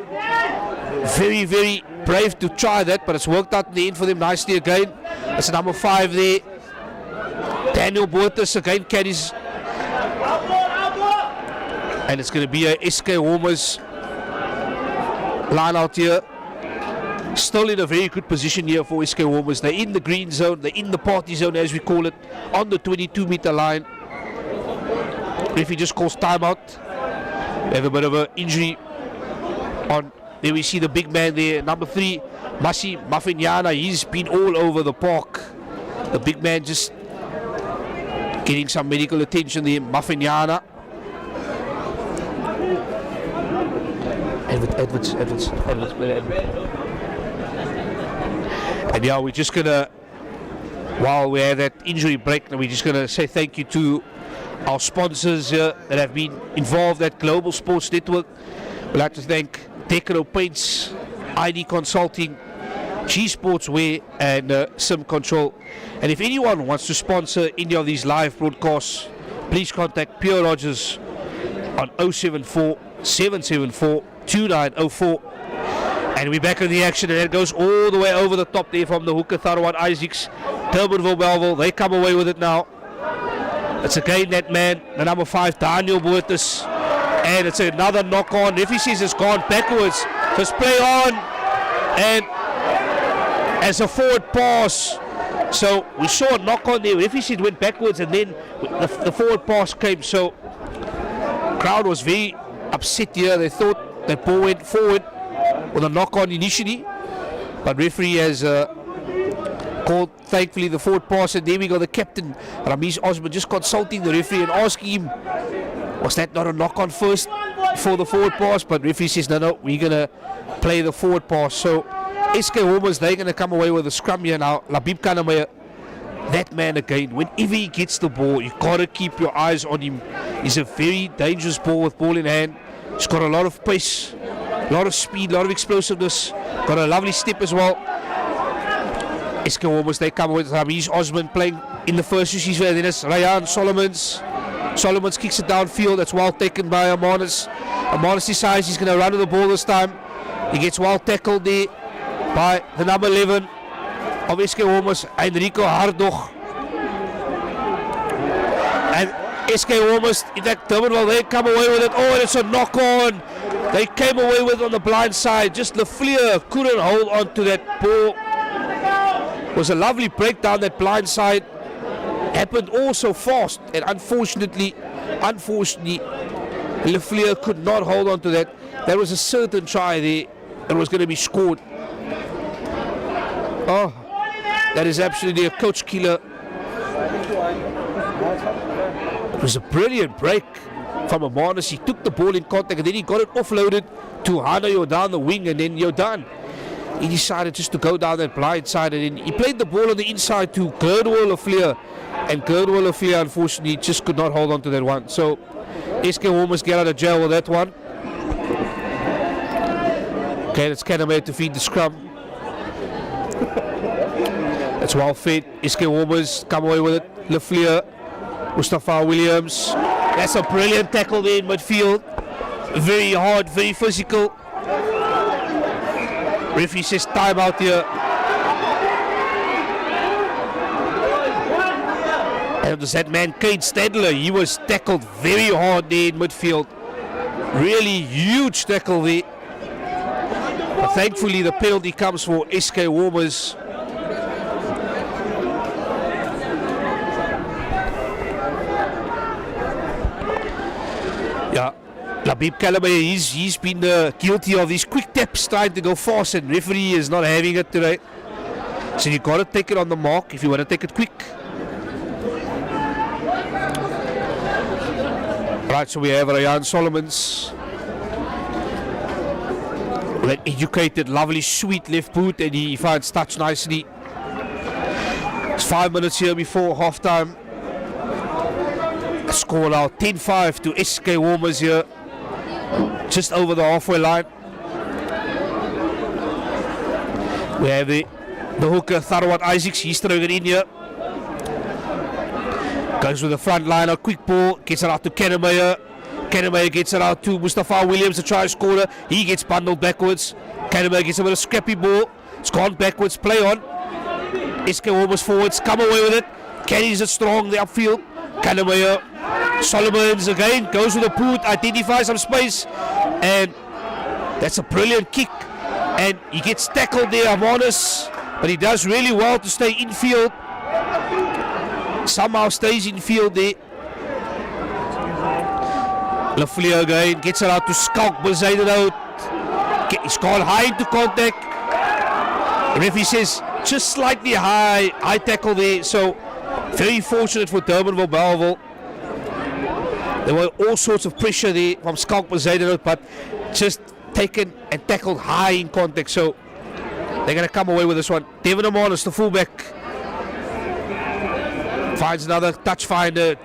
Very, very brave to try that, but it's worked out in the end for them nicely again. It's number 5 there. Daniel Boertes again carries. And it's going to be a SK Walmers line out here. Still in a very good position here for SK Walmers. They're in the green zone, they're in the party zone as we call it, on the 22-meter line. If he just calls timeout, we have a bit of an injury on. There we see the big man there, number 3, Masi Mafinyana. He's been all over the park. The big man just getting some medical attention there, Mafinyana. Edwards. And yeah, we're just gonna, while we have that injury break, we're just gonna say thank you to our sponsors that have been involved at Global Sports Network. We'd like to thank Decaro Paints, ID Consulting, G Sportswear, and Sim Control. And if anyone wants to sponsor any of these live broadcasts, please contact Pierre Rogers on 074 774 2904. And we're back in the action, and it goes all the way over the top there from the hooker, Tharwan Isaacs. Durbanville, they come away with it now. It's again that man, the number 5, Daniel Boertes. And it's another knock on. If he says it's gone backwards, just play on. And as a forward pass. So we saw a knock on there. If he said went backwards, and then the forward pass came. So crowd was very upset here. They thought that ball went forward with a knock on initially. But referee has called, thankfully, the forward pass, and there we go, the captain Ramesh Osman just consulting the referee and asking him, was that not a knock on first for the forward pass? But referee says no, we're going to play the forward pass. So SK Walmers, they're going to come away with a scrum here now. Labib Kannemeyer, that man again, whenever he gets the ball, you've got to keep your eyes on him. He's a very dangerous ball with ball in hand. He's got a lot of pace. A lot of speed, a lot of explosiveness. Got a lovely step as well. SK Walmers, they come with Ramesh Osman playing in the first receiver. And then it's Ryan Solomons. Solomons kicks it downfield. That's well taken by Amanis. Amanis decides he's going to run to the ball this time. He gets well tackled there by the number 11 of SK Walmers, Enrico Hardog. And SK Walmers, in fact, Durbanville, they come away with it. Oh, and it's a knock on. They came away with it on the blind side. Just Lafleur couldn't hold on to that ball. It was a lovely breakdown, that blind side. Happened all so fast, and unfortunately, Lafleur could not hold on to that. There was a certain try there that was going to be scored. Oh, that is absolutely a coach killer. It was a brilliant break from Amanis. He took the ball in contact and then he got it offloaded to Hana Jordan, the wing, and then Jordan, he decided just to go down that blind side, and then he played the ball on the inside to Girdwell Lafleur, and Girdwell Lafleur unfortunately just could not hold on to that one. So SK Walmers get out of jail with that one. Okay, that's Canamay to feed the scrum. That's well fed. SK Walmers come away with it. Lafleur, Mustafa Williams. That's a brilliant tackle there in midfield. Very hard, very physical. Referee says time out here. And it was that man, Kate Stadler. He was tackled very hard there in midfield. Really huge tackle there. But thankfully the penalty comes for SK Walmers. Yeah, Labib Calabay, he's been guilty of these quick taps trying to go fast, and referee is not having it today. So you got to take it on the mark if you want to take it quick. Right, so we have Ryan Solomons. That educated, lovely, sweet left boot, and he finds touch nicely. It's 5 minutes here before halftime. Score now 10-5 to SK Walmers here, just over the halfway line. We have the hooker Tharwat Isaacs. He's throwing it in here. Goes with the front line, a quick ball, gets it out to Kennemeyer. Kennemeyer gets it out to Mustafa Williams, the try scorer. He gets bundled backwards. Kennemeyer gets a bit of scrappy ball. It's gone backwards, play on. SK Walmers forwards, come away with it. Carries it strong, the upfield. Kennemeyer. Solomons again goes with a boot, identifies some space, and that's a brilliant kick. And he gets tackled there, Amanis, but he does really well to stay infield. Somehow stays infield there. Lafleur again gets it out to Skalk, beside it out. He's gone high into contact. The referee says just slightly high tackle there. So very fortunate for Durbanville Belleville. There were all sorts of pressure there from Skalk Bezuidenhout, but just taken and tackled high in contact. So they're going to come away with this one. Devin Amanis, the fullback, finds another touch finder.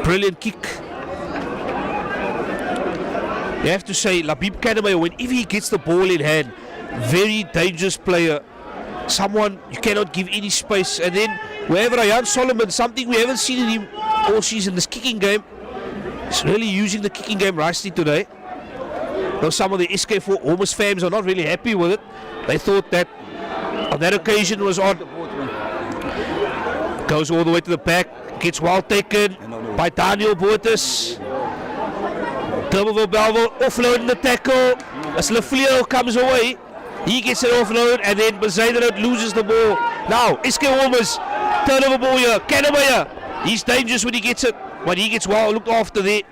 Brilliant kick. You have to say, Labib Kadame, whenever he gets the ball in hand, very dangerous player. Someone you cannot give any space. And then we have Ryan Solomon, something we haven't seen in him all season, this kicking game. He's really using the kicking game nicely today. Though some of the SK4 Walmers fans are not really happy with it. They thought that on that occasion was on. Goes all the way to the back, gets well taken by Daniel Boertes. Durbell Belleville offloading the tackle. As Lafleur comes away, he gets it offload, and then Bezuidenhout loses the ball. Now SK Walmers turnover ball here. Kennemeyer, he's dangerous when he gets it, but he gets well looked after there.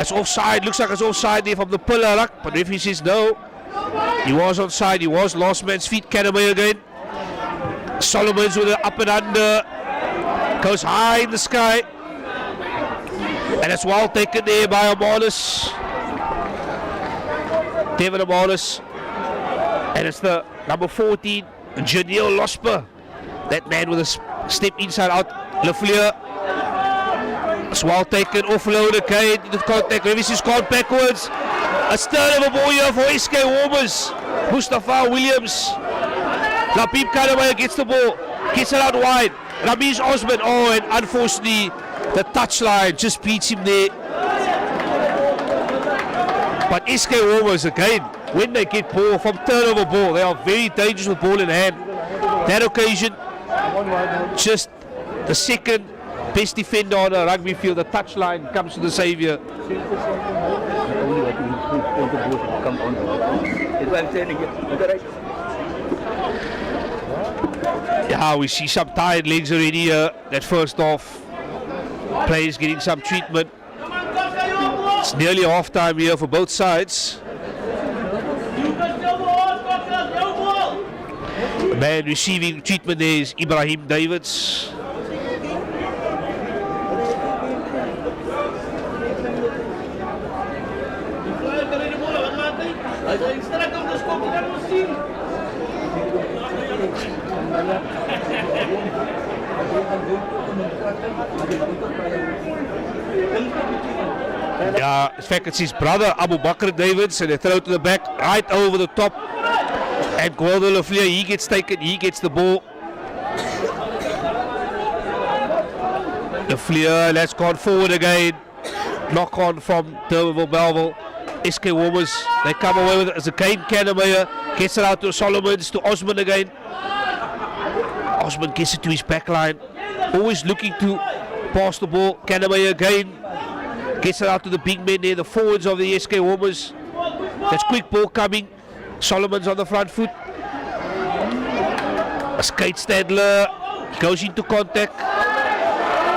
It's offside, looks like it's offside there from the pillar, but referee says no. He was onside, he was last man's feet. Kennemeyer again. Solomons with it up and under. Goes high in the sky. And it's well taken there by Amanis. Devin Amanis. And it's the number 14, Janelle Losper. That man with a step inside out. Lafleur. It's well taken, offload again into contact. Revis has gone backwards. A turn of a ball here for SK Walmers. Mustafa Williams. Labib Kanamaya gets the ball, gets it out wide. Ramesh Osman, oh, and unfortunately, the touchline just beats him there. But SK Walmers, again, when they get ball from turnover ball, they are very dangerous with ball in hand. That occasion, just the second best defender on a rugby field, the touchline comes to the saviour. Yeah, we see some tired legs already here. That first off, players getting some treatment. It's nearly half time here for both sides. The man receiving treatment there is Ibrahim Davids. Yeah, in fact it's his brother Abu Bakr Davids, and they throw to the back, right over the top. And Gualdo Lafleur, he gets taken, he gets the ball. Lafleur, that's gone forward again. Knock on from Durbanville Belleville. SK Walmers, they come away with it as a Kane Kanamaya gets it out to Solomons, to Osman again. Osman gets it to his back line, always looking to pass the ball. Kanamaya again gets it out to the big men there, the forwards of the SK Walmers. That's quick ball coming. Solomons on the front foot. A skate Stadler goes into contact.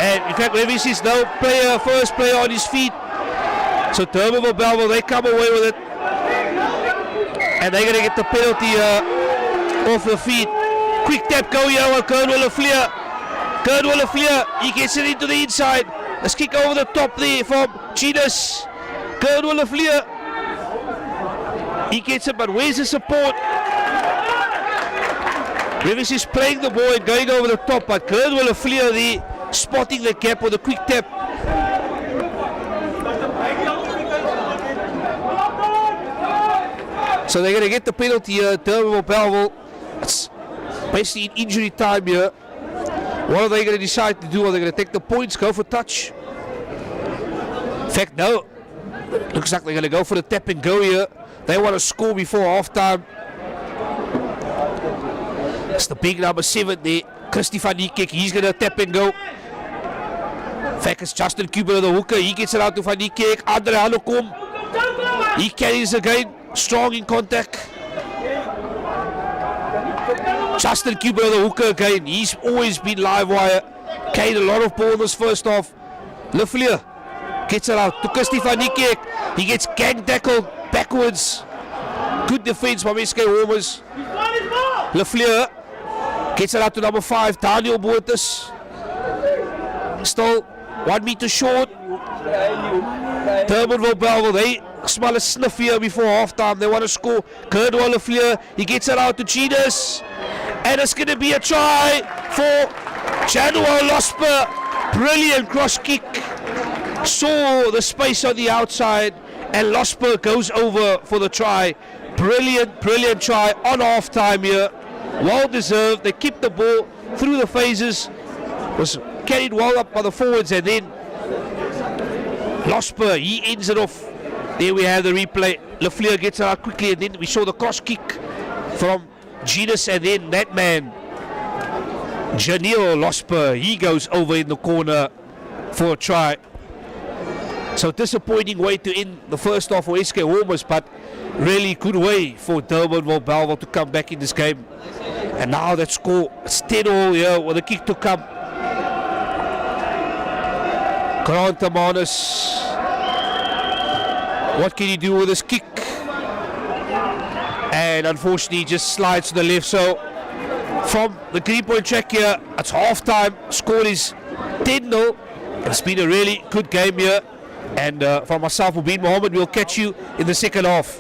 And in fact, Levis is now first player on his feet. So Durbanville Belleville, they come away with it. And they're going to get the penalty off the feet. Quick tap go here on Colonel Lafleur. He gets it into the inside. Let's kick over the top there from Genus. Colonel Lafleur. He gets it, but where's the support? Rivers is playing the ball and going over the top, but Colonel Lafleur there spotting the gap with a quick tap. So they're going to get the penalty here, Durbanville Belleville. It's basically in injury time here. What are they going to decide to do? Are they going to take the points, go for touch? In fact, no. Looks like they're going to go for the tap and go here. They want to score before half-time. It's the big number 7 there, Christy van Niekerk. He's going to tap and go. In fact, it's Justin Kuber, the hooker. He gets it out to van Niekerk. Andre Hanekom. He carries again, strong in contact. Justin Kuber, the hooker again. He's always been live wire. Carried a lot of ball in this first half. Lafleur gets it out to Christy van Niekerk. He gets gang tackled backwards. Good defense from SK Walmers. Lafleur gets it out to number 5, Daniel Boertes. Still 1 meter short. Durbanville Belleville, they smell a sniff here before halftime. They want to score. Colonel Lafleur, he gets it out to Genus. And it's going to be a try for Januel Losper. Brilliant cross kick. Saw the space on the outside, and Losper goes over for the try. Brilliant try on half time here. Well deserved. They kept the ball through the phases. Was carried well up by the forwards, and then Losper, he ends it off. There we have the replay. Lafleur gets it out quickly, and then we saw the cross kick from Genus, and then that man, Janil Losper, he goes over in the corner for a try. So disappointing way to end the first half for SK Walmers, but really good way for Durbanville Belleville to come back in this game. And now that score, it's 10-all here with a kick to come. Grant Amanis, what can he do with this kick? And unfortunately he just slides to the left. So from the Green Point track here, it's half time, score is 10-0. It's been a really good game here. And from myself, Ubin Mohammed, we'll catch you in the second half.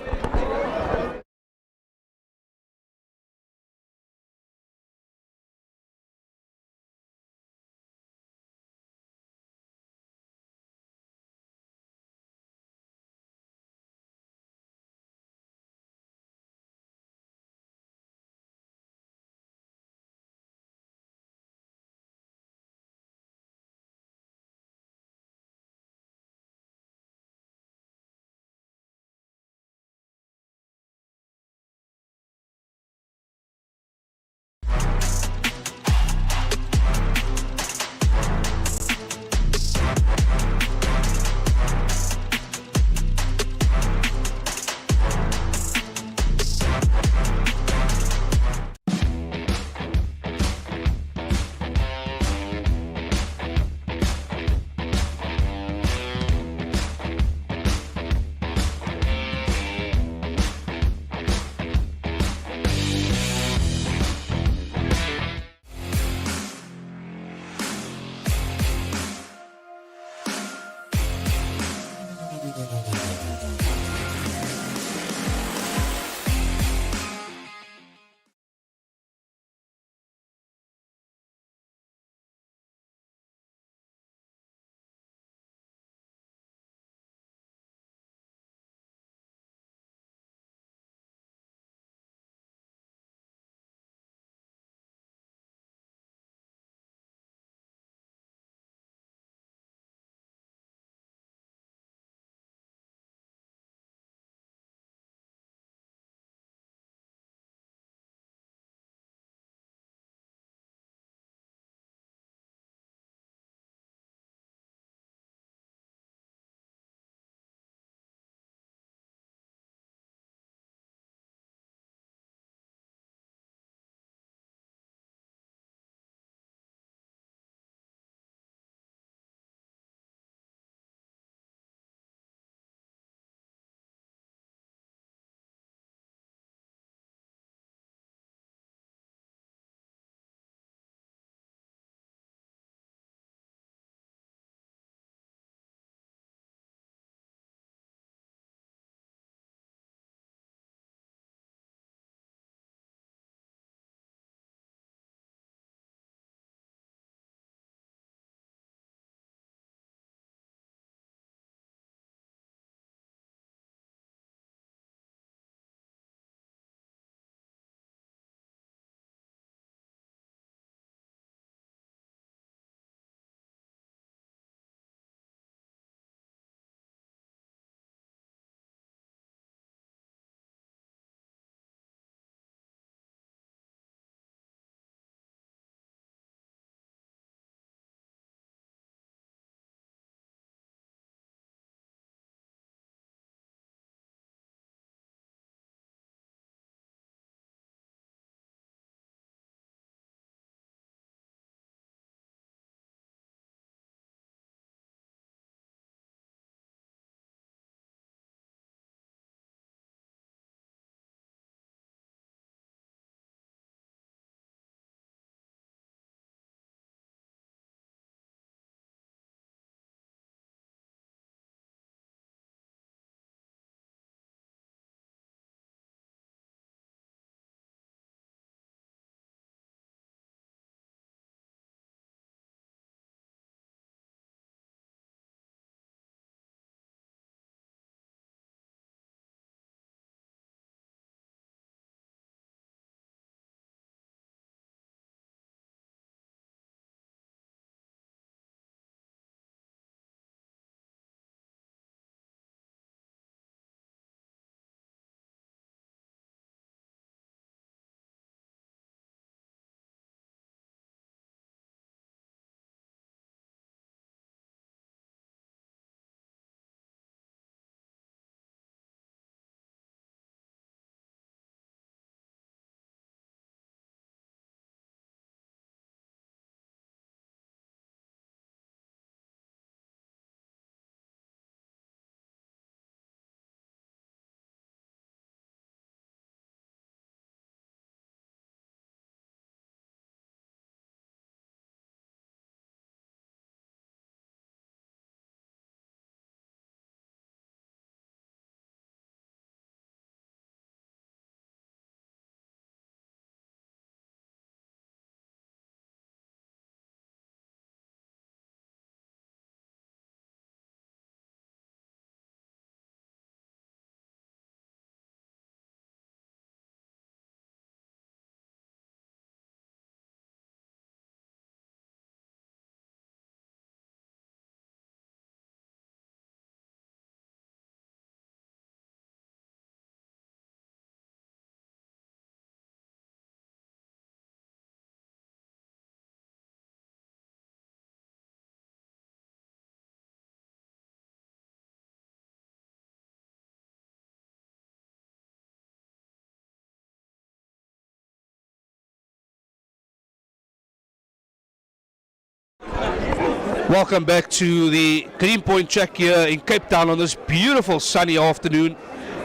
Welcome back to the Greenpoint track here in Cape Town on this beautiful sunny afternoon.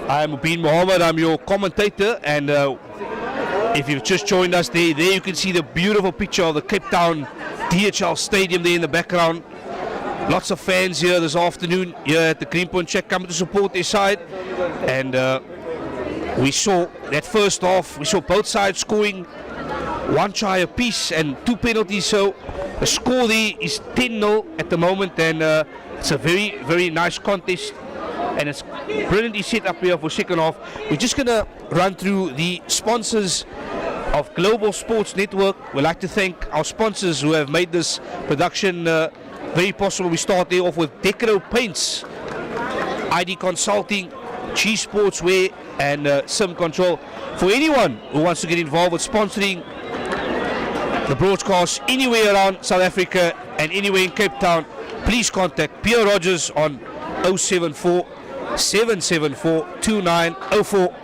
I'm Bin Mohammed, I'm your commentator, and if you've just joined us there you can see the beautiful picture of the Cape Town DHL Stadium there in the background. lots of fans here this afternoon here at the Greenpoint Track coming to support their side. And we saw that first half, we saw both sides scoring one try apiece and 2 penalties. So the score there is 10-0 at the moment, and it's a very, very nice contest. And it's brilliantly set up here for second half. We're just going to run through the sponsors of Global Sports Network. We'd like to thank our sponsors who have made this production very possible. We start there off with Decaro Paints, ID Consulting, G Sportswear, and Sim Control. For anyone who wants to get involved with sponsoring the broadcast anywhere around South Africa and anywhere in Cape Town, please contact Pierre Rogers on 074 774 2904,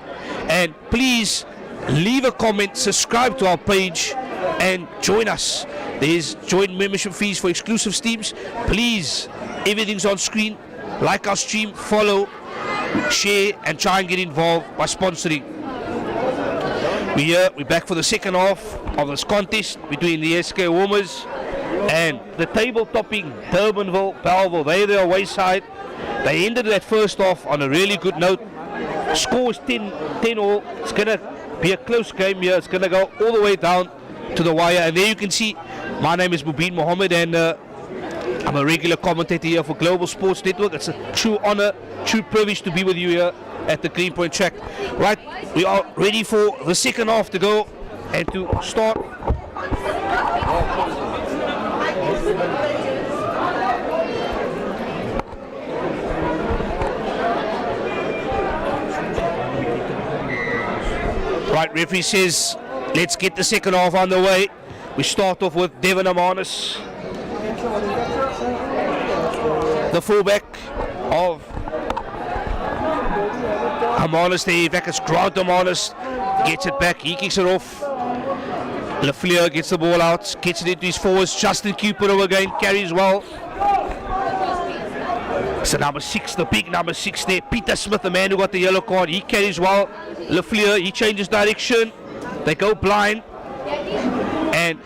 and please leave a comment, subscribe to our page, and join us. There's joint membership fees for exclusive streams. Please, everything's on screen. Like our stream, follow, share, and try and get involved by sponsoring. We're back for the second half of this contest between the SK Walmers and the table-topping Durbanville, Bellville. They're the away side. They ended that first half on a really good note. Score is 10-all. It's going to be a close game here. It's going to go all the way down to the wire. And there you can see, my name is Mubin Mohammed, and I'm a regular commentator here for Global Sports Network. It's a true honor, true privilege to be with you here at the Greenpoint Track. Right, we are ready for the second half to go and to start. Right, referee says, let's get the second half on the way. We start off with Devon Amanis, the fullback of Amanis. The back is Grant Amanis, gets it back, he kicks it off. Lafleur gets the ball out, gets it into his forwards. Justin Cupido again, carries well. So number 6, the big number 6 there, Peter Smith, the man who got the yellow card, he carries well. Lafleur, he changes direction, they go blind, and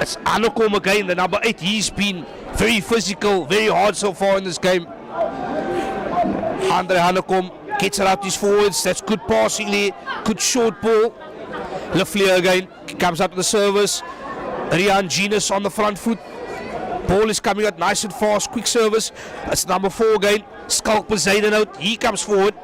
it's Hanekom again, the number 8. He's been very physical, very hard so far in this game. Andre Hanekom gets it out his forwards, that's good passing there, good short ball. Lafleur again, comes up to the service. Rian Genus on the front foot. Ball is coming out nice and fast, quick service. It's number 4 again, Skulk Poseidon out, he comes forward.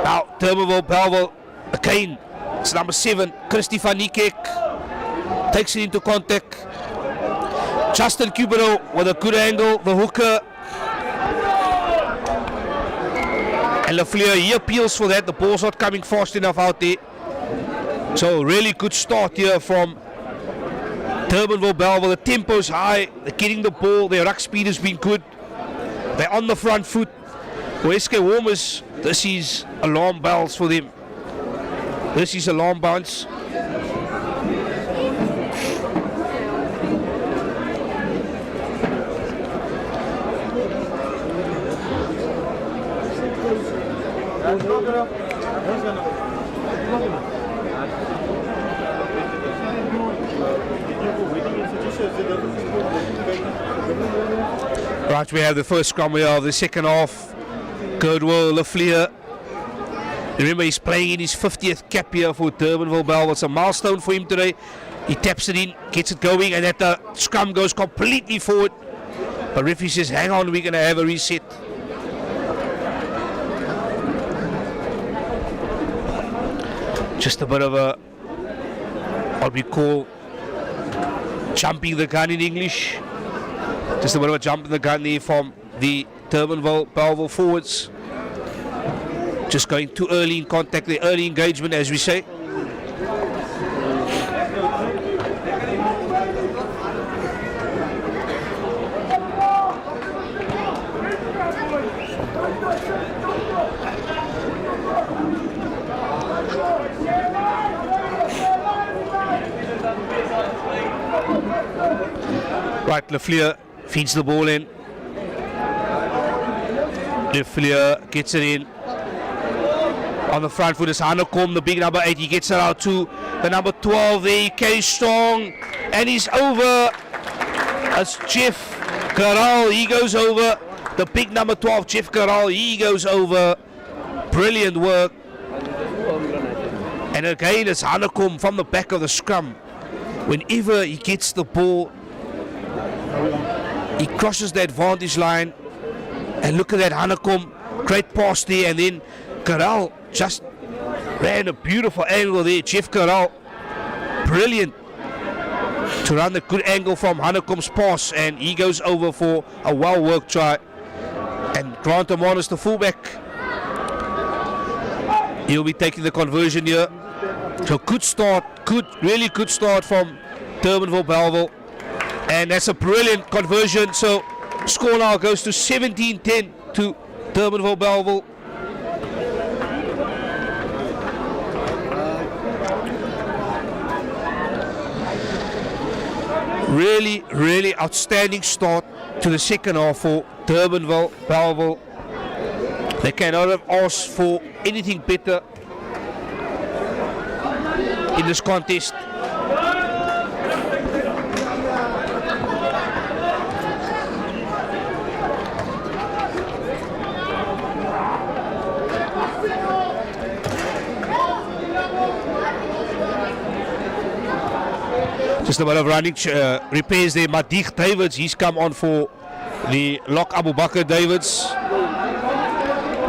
Now, Durbanville, Bellville, again, it's number 7, Christy van Niekerk, takes it into contact. Justin Cupido with a good angle, the hooker. And Lafleur, he appeals for that, the ball's not coming fast enough out there. So, really good start here from Durbanville, Bellville. The tempo's high, they're getting the ball, their ruck speed has been good. They're on the front foot. For SK Walmers, this is alarm bells for them. This is alarm bounce. Right, we have the first scrum here of the second half. Goodwill, Lafleur. Remember, he's playing in his 50th cap here for Durbanville Bell. It's a milestone for him today. He taps it in, gets it going, and that the scrum goes completely forward. But referee says, hang on, we're going to have a reset. Just a bit of a, what we call jumping the gun in English. Just a bit of a jump in the gun there from the Durbanville Bellville forwards. Just going too early in contact, the early engagement, as we say. Right, Lafleur feeds the ball in. Lafleur gets it in. On the front foot is Hanekom, the big number 8. He gets it out to the number 12 there. He carries strong and he's over. As Jeff Corral, he goes over. The big number 12, Jeff Corral, he goes over. Brilliant work. And again, it's Hanekom from the back of the scrum. Whenever he gets the ball, he crosses the advantage line. And look at that, Hanekom, great pass there. And then Corral just ran a beautiful angle there. Jeff Corral, brilliant to run the good angle from Hanekom's pass. And he goes over for a well-worked try. And Grant Amanis, the fullback, he'll be taking the conversion here. So good start, really good start from Durbanville Belleville. And that's a brilliant conversion. So score now goes to 17-10 to Durbanville Belleville. Really, really outstanding start to the second half for Durbanville Belleville. They cannot have asked for anything better in this contest. Just a bit of running repairs there. Madiq Davids, he's come on for the lock Abu Bakr Davids.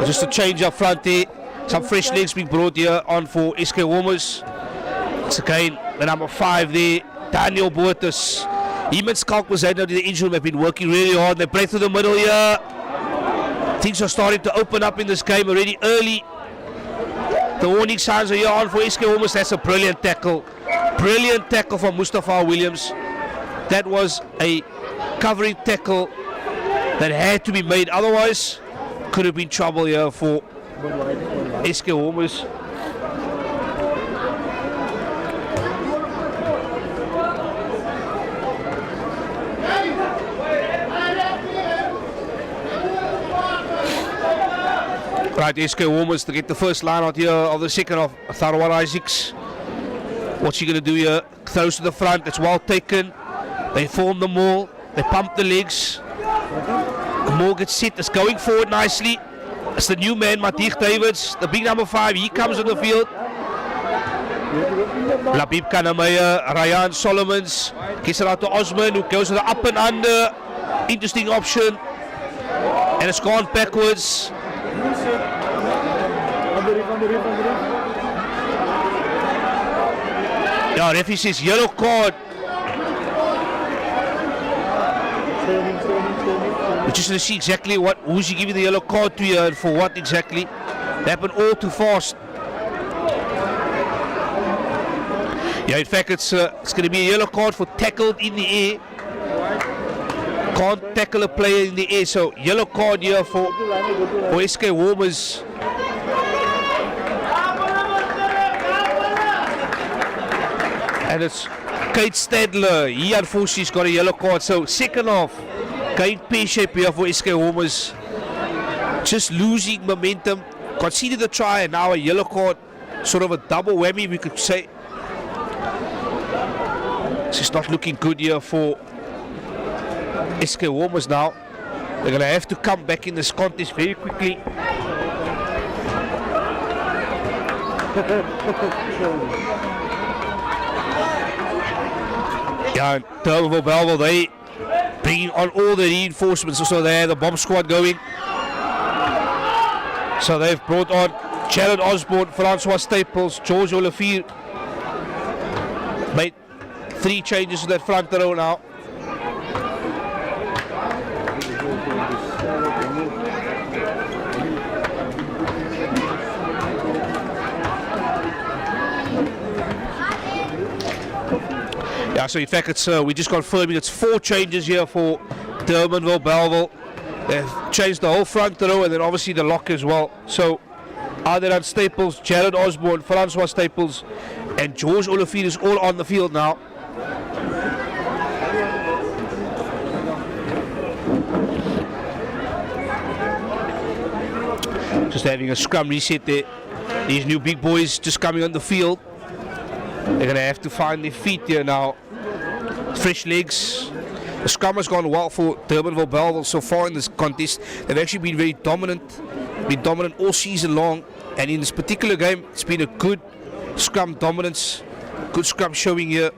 Just a change up front there. Some fresh legs being brought here on for SK Walmers. It's again the number 5 there, Daniel Boertes. Him and Skalk was out of the injury room, have been working really hard. They break through the middle here. Things are starting to open up in this game already early. The warning signs are here on for SK Walmers. That's a brilliant tackle. Brilliant tackle from Mustafa Williams. That was a covering tackle that had to be made. Otherwise, could have been trouble here for SK Walmers. Right, SK Walmers to get the first line out here of the second of Tharwar Isaacs. What's he going to do here? Throws to the front, it's well taken. They form the maul, they pump the legs. The maul gets set, it's going forward nicely. It's the new man, Madiq Davids, the big number 5, he comes on the field. Labib Kanamaya, Ryan Solomons, gets it out to Osman, who goes to the up and under. Interesting option. And it's gone backwards. Yeah, referee says yellow card. We're just going to see exactly who's he giving the yellow card to here and for what exactly. It happened all too fast. Yeah, in fact, it's going to be a yellow card for tackled in the air. Can't tackle a player in the air, so yellow card here for SK Walmers. And it's Kate Stadler. He unfortunately has got a yellow card. So second half, going pear-shaped here for SK Walmers. Just losing momentum. Conceded the try and now a yellow card. Sort of a double whammy, we could say. It's just not looking good here for SK Walmers now. They're going to have to come back in this contest very quickly. Yeah, Durbanville Belleville, they bringing on all the reinforcements. So they have the bomb squad going. So they've brought on Jared Osborne, Francois Staples, George Olivier. Made 3 changes to that front row now. Yeah, so in fact, it's we just confirming it's 4 changes here for Durbanville Belleville. They've changed the whole front row and then obviously the lock as well. So Adrian Staples, Jared Osborne, Francois Staples, and George Olivier is all on the field now. Just having a scrum reset there. These new big boys just coming on the field. They're going to have to find their feet here now. Fresh legs. The scrum has gone well for Durbanville Belleville so far in this contest. They've actually been very dominant, all season long, and in this particular game, it's been a good scrum dominance, good scrum showing here.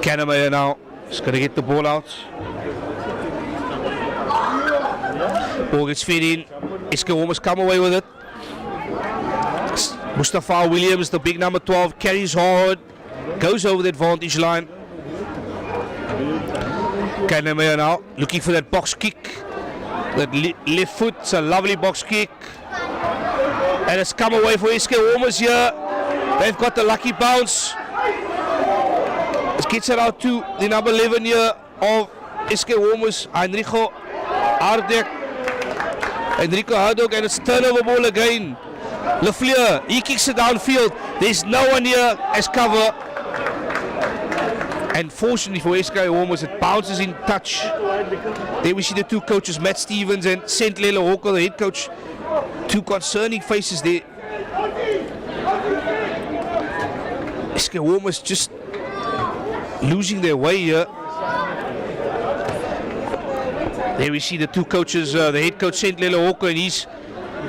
Kanemayer now is going to get the ball out. Ball gets fed in. SK Walmers come away with it. Mustafa Williams, the big number 12, carries hard, goes over the advantage line. Kanemayer now looking for that box kick. That left foot, it's a lovely box kick. And it's come away for SK Walmers here. They've got the lucky bounce. It gets it out to the number 11 here of SK Walmers, Enrico Hardek. Enrico Hardek, and it's turnover ball again. Lafleur, he kicks it downfield. There's no one here as cover. And fortunately for SK Walmers, it bounces in touch. There we see the two coaches, Matt Stevens and Sentlelo Hawker, the head coach. Two concerning faces there. SK Walmers just losing their way here. There we see the two coaches, the head coach Sentlelo Hawker, and he's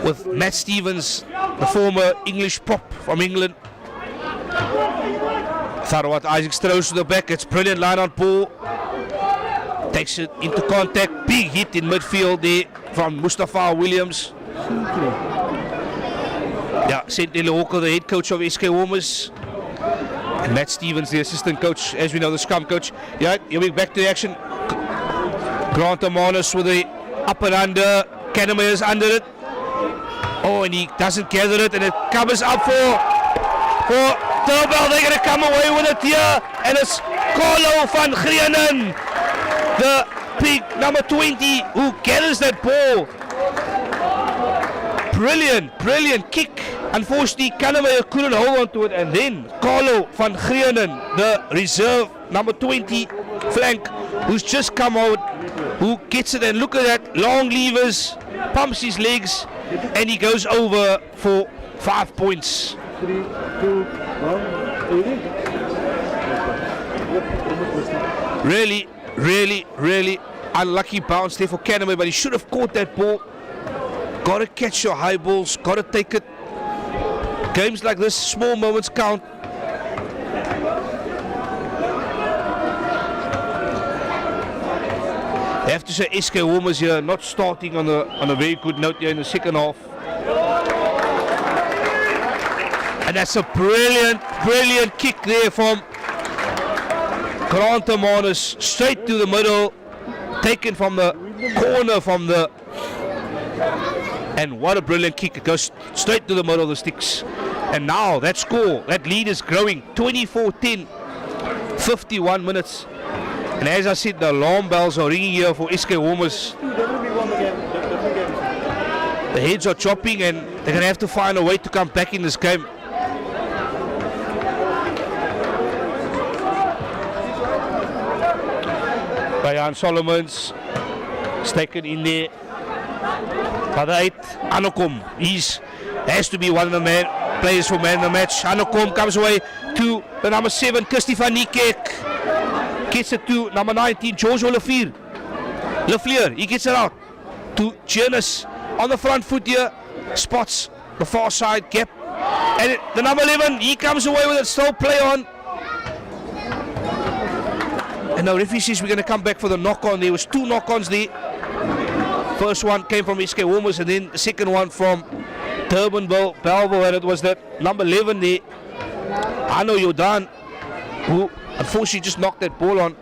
with Matt Stevens, the former English prop from England. Tharwat Isaac throws to the back. It's brilliant line on ball. Takes it into contact. Big hit in midfield there from Mustafa Williams. Yeah, Sentlelo Hawker, the head coach of SK Walmers. And Matt Stevens, the assistant coach, as we know, the scrum coach. Yeah, he'll be back to the action. Grant Amanus with the up and under. Kanemayer under it. Oh, and he doesn't gather it, and it covers up for Durbell. They're going to come away with it here, and it's Carlo van Grienen, the big number 20, who gathers that ball. Brilliant kick. Unfortunately, Kanemayer couldn't hold on to it, and then Carlo van Grienen, the reserve number 20 flank, who's just come out, who gets it, and look at that, long levers, pumps his legs, and he goes over for 5 points. 3, 2, 1, 80. Really unlucky bounce there for Kanemayer, but he should have caught that ball. Got to catch your high balls, got to take it. Games like this, small moments count. I have to say SK Walmers here not starting on a very good note here in the second half. And that's a brilliant kick there from Grant Amanus, straight to the middle, taken from the corner from the, and what a brilliant kick. It goes straight to the middle of the sticks. And now that score, that lead is growing, 24-10, 51 minutes. And as I said, the alarm bells are ringing here for SK Walmers. The heads are chopping, and they're going to have to find a way to come back in this game. Bayan Solomons is taken in there. By the 8, Anokom. He has to be one of the players for man of the match. Anokom comes away to the number 7, Kirsty van Niekerk. Gets it to number 19, George Lafleur. He gets it out to Jonas on the front foot here. Spots the far side gap. And the number 11, he comes away with it. Still play on. And now referee says we're going to come back for the knock-on. There was 2 knock-ons there. First one came from SK Walmers, and then the second one from Durbanville, Belleville, and it was that number 11 there, Arno Jordan, who unfortunately just knocked that ball on.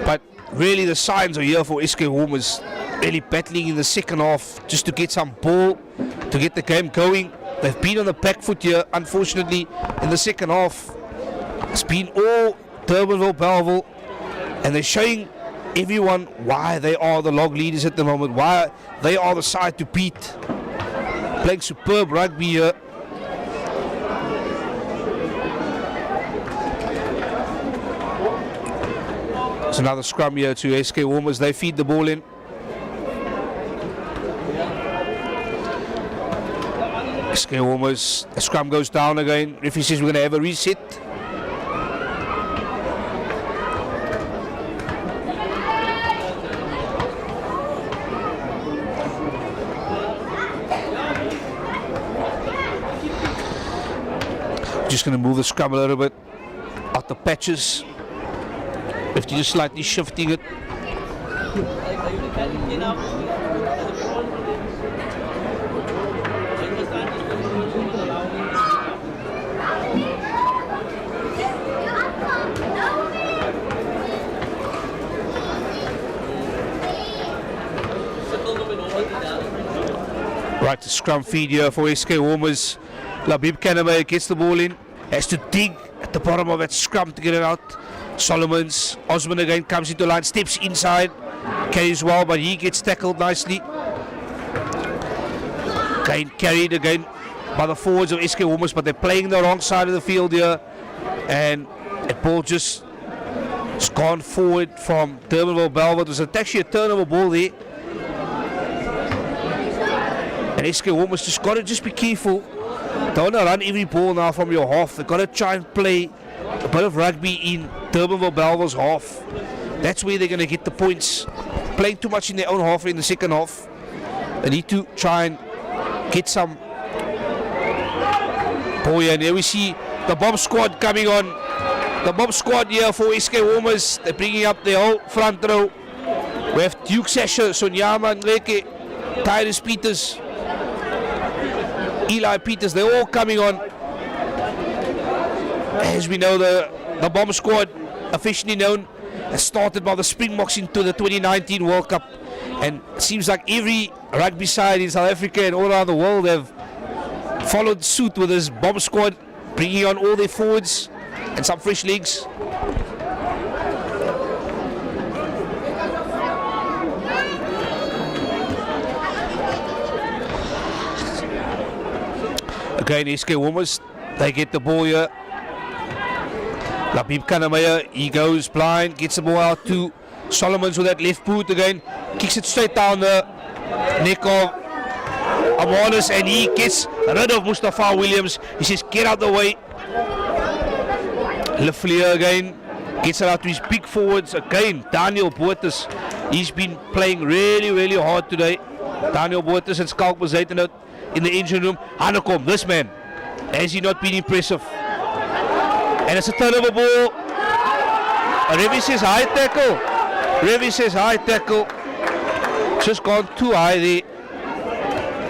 But really the signs are here for SK Walmers, really battling in the second half just to get some ball, to get the game going. They've been on the back foot here, unfortunately, in the second half. It's been all Durbanville, Belleville, and they're showing everyone why they are the log leaders at the moment, why they are the side to beat. Playing superb rugby here. It's another scrum here to SK Walmers. They feed the ball in. SK Walmers, the scrum goes down again. Referee says we're going to have a reset. Just going to move the scrum a little bit out the patches. If you're just slightly shifting it. Right, the scrum feed here for SK Walmers. Labib Kaname gets the ball in, has to dig at the bottom of that scrum to get it out. Solomons, Osman again comes into line, steps inside, carries well, but he gets tackled nicely. Again carried again by the forwards of SK Walmers, but they're playing the wrong side of the field here, and that ball just has gone forward from Durbanville Belvoir. It was actually a turnover ball there. And SK Walmers just got to just be careful. Don't run every ball now from your half. They've got to try and play a bit of rugby in Durbanville Belvoir's half. That's where they're going to get the points. Playing too much in their own half in the second half. They need to try and get some. Oh yeah, and here we see the bomb squad coming on. The bomb squad here for SK Walmers. They're bringing up their whole front row. We have Duke Sesha, Sonyama, Nreke, Tyrus Peters, Eli Peters, they're all coming on. As we know, the bomb squad, officially known, has started by the Springboks into the 2019 World Cup. And it seems like every rugby side in South Africa and all around the world have followed suit with this bomb squad, bringing on all their forwards and some fresh legs. Again, SK Walmers, they get the ball here. Labib Kaname, he goes blind, gets the ball out to Solomons with that left boot again. Kicks it straight down the neck of Amanis, and he gets rid of Mustafa Williams. He says, get out the way. Lefleur again, gets it out to his big forwards. Again, Daniel Boertes, he's been playing really, really hard today. Daniel Boertes and Skalk Bezuidenhout in the engine room. Hanekom, this man, has he not been impressive? And it's a turnover ball. Revi says high tackle. Revi says high tackle. Just gone too high there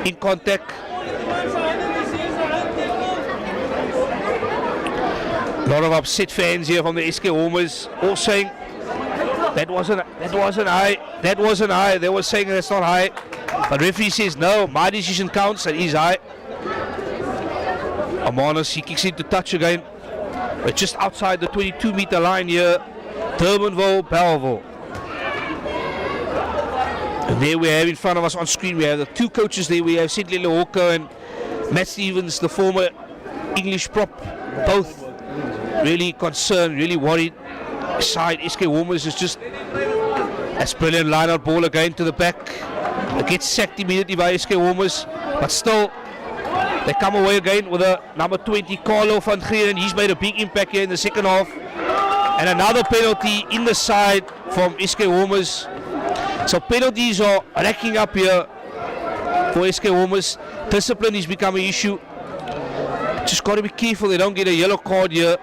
in contact. A lot of upset fans here from the SK Walmers, all saying that wasn't high. They were saying that's not high. But referee says no, my decision counts, and he's high. Amanis, he kicks into touch again. We're just outside the 22-meter line here. Durbanville, Belleville. And there we have in front of us on screen, we have the two coaches there. We have Sidley Hawker and Matt Stevens, the former English prop. Both really concerned, really worried. Side SK Walmers is just a brilliant line-out ball again to the back. It gets sacked immediately by SK Walmers, but still they come away again with a number 20, Carlo van Gieren. He's made a big impact here in the second half. And another penalty in the side from SK Walmers. So penalties are racking up here for SK Walmers. Discipline is becoming an issue. Just got to be careful they don't get a yellow card here.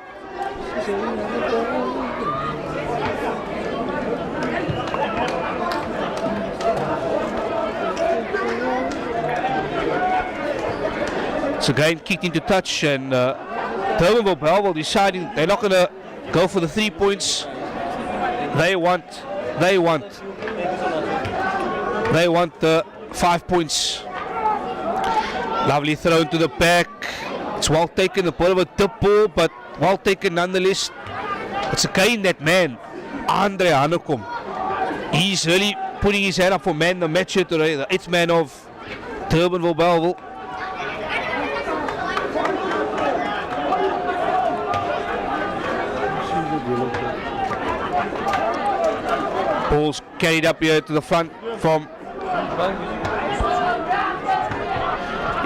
It's again kicked into touch, and Durbanville Bellvoir deciding they're not going to go for the 3 points. They want the 5 points. Lovely throw into the back. It's well taken, a bit of a dip ball, but well taken nonetheless. It's again that man, Andre Hanekom. He's really putting his hand up for man the match here today, the 8th man of Durbanville Bellvoir. Ball's carried up here to the front from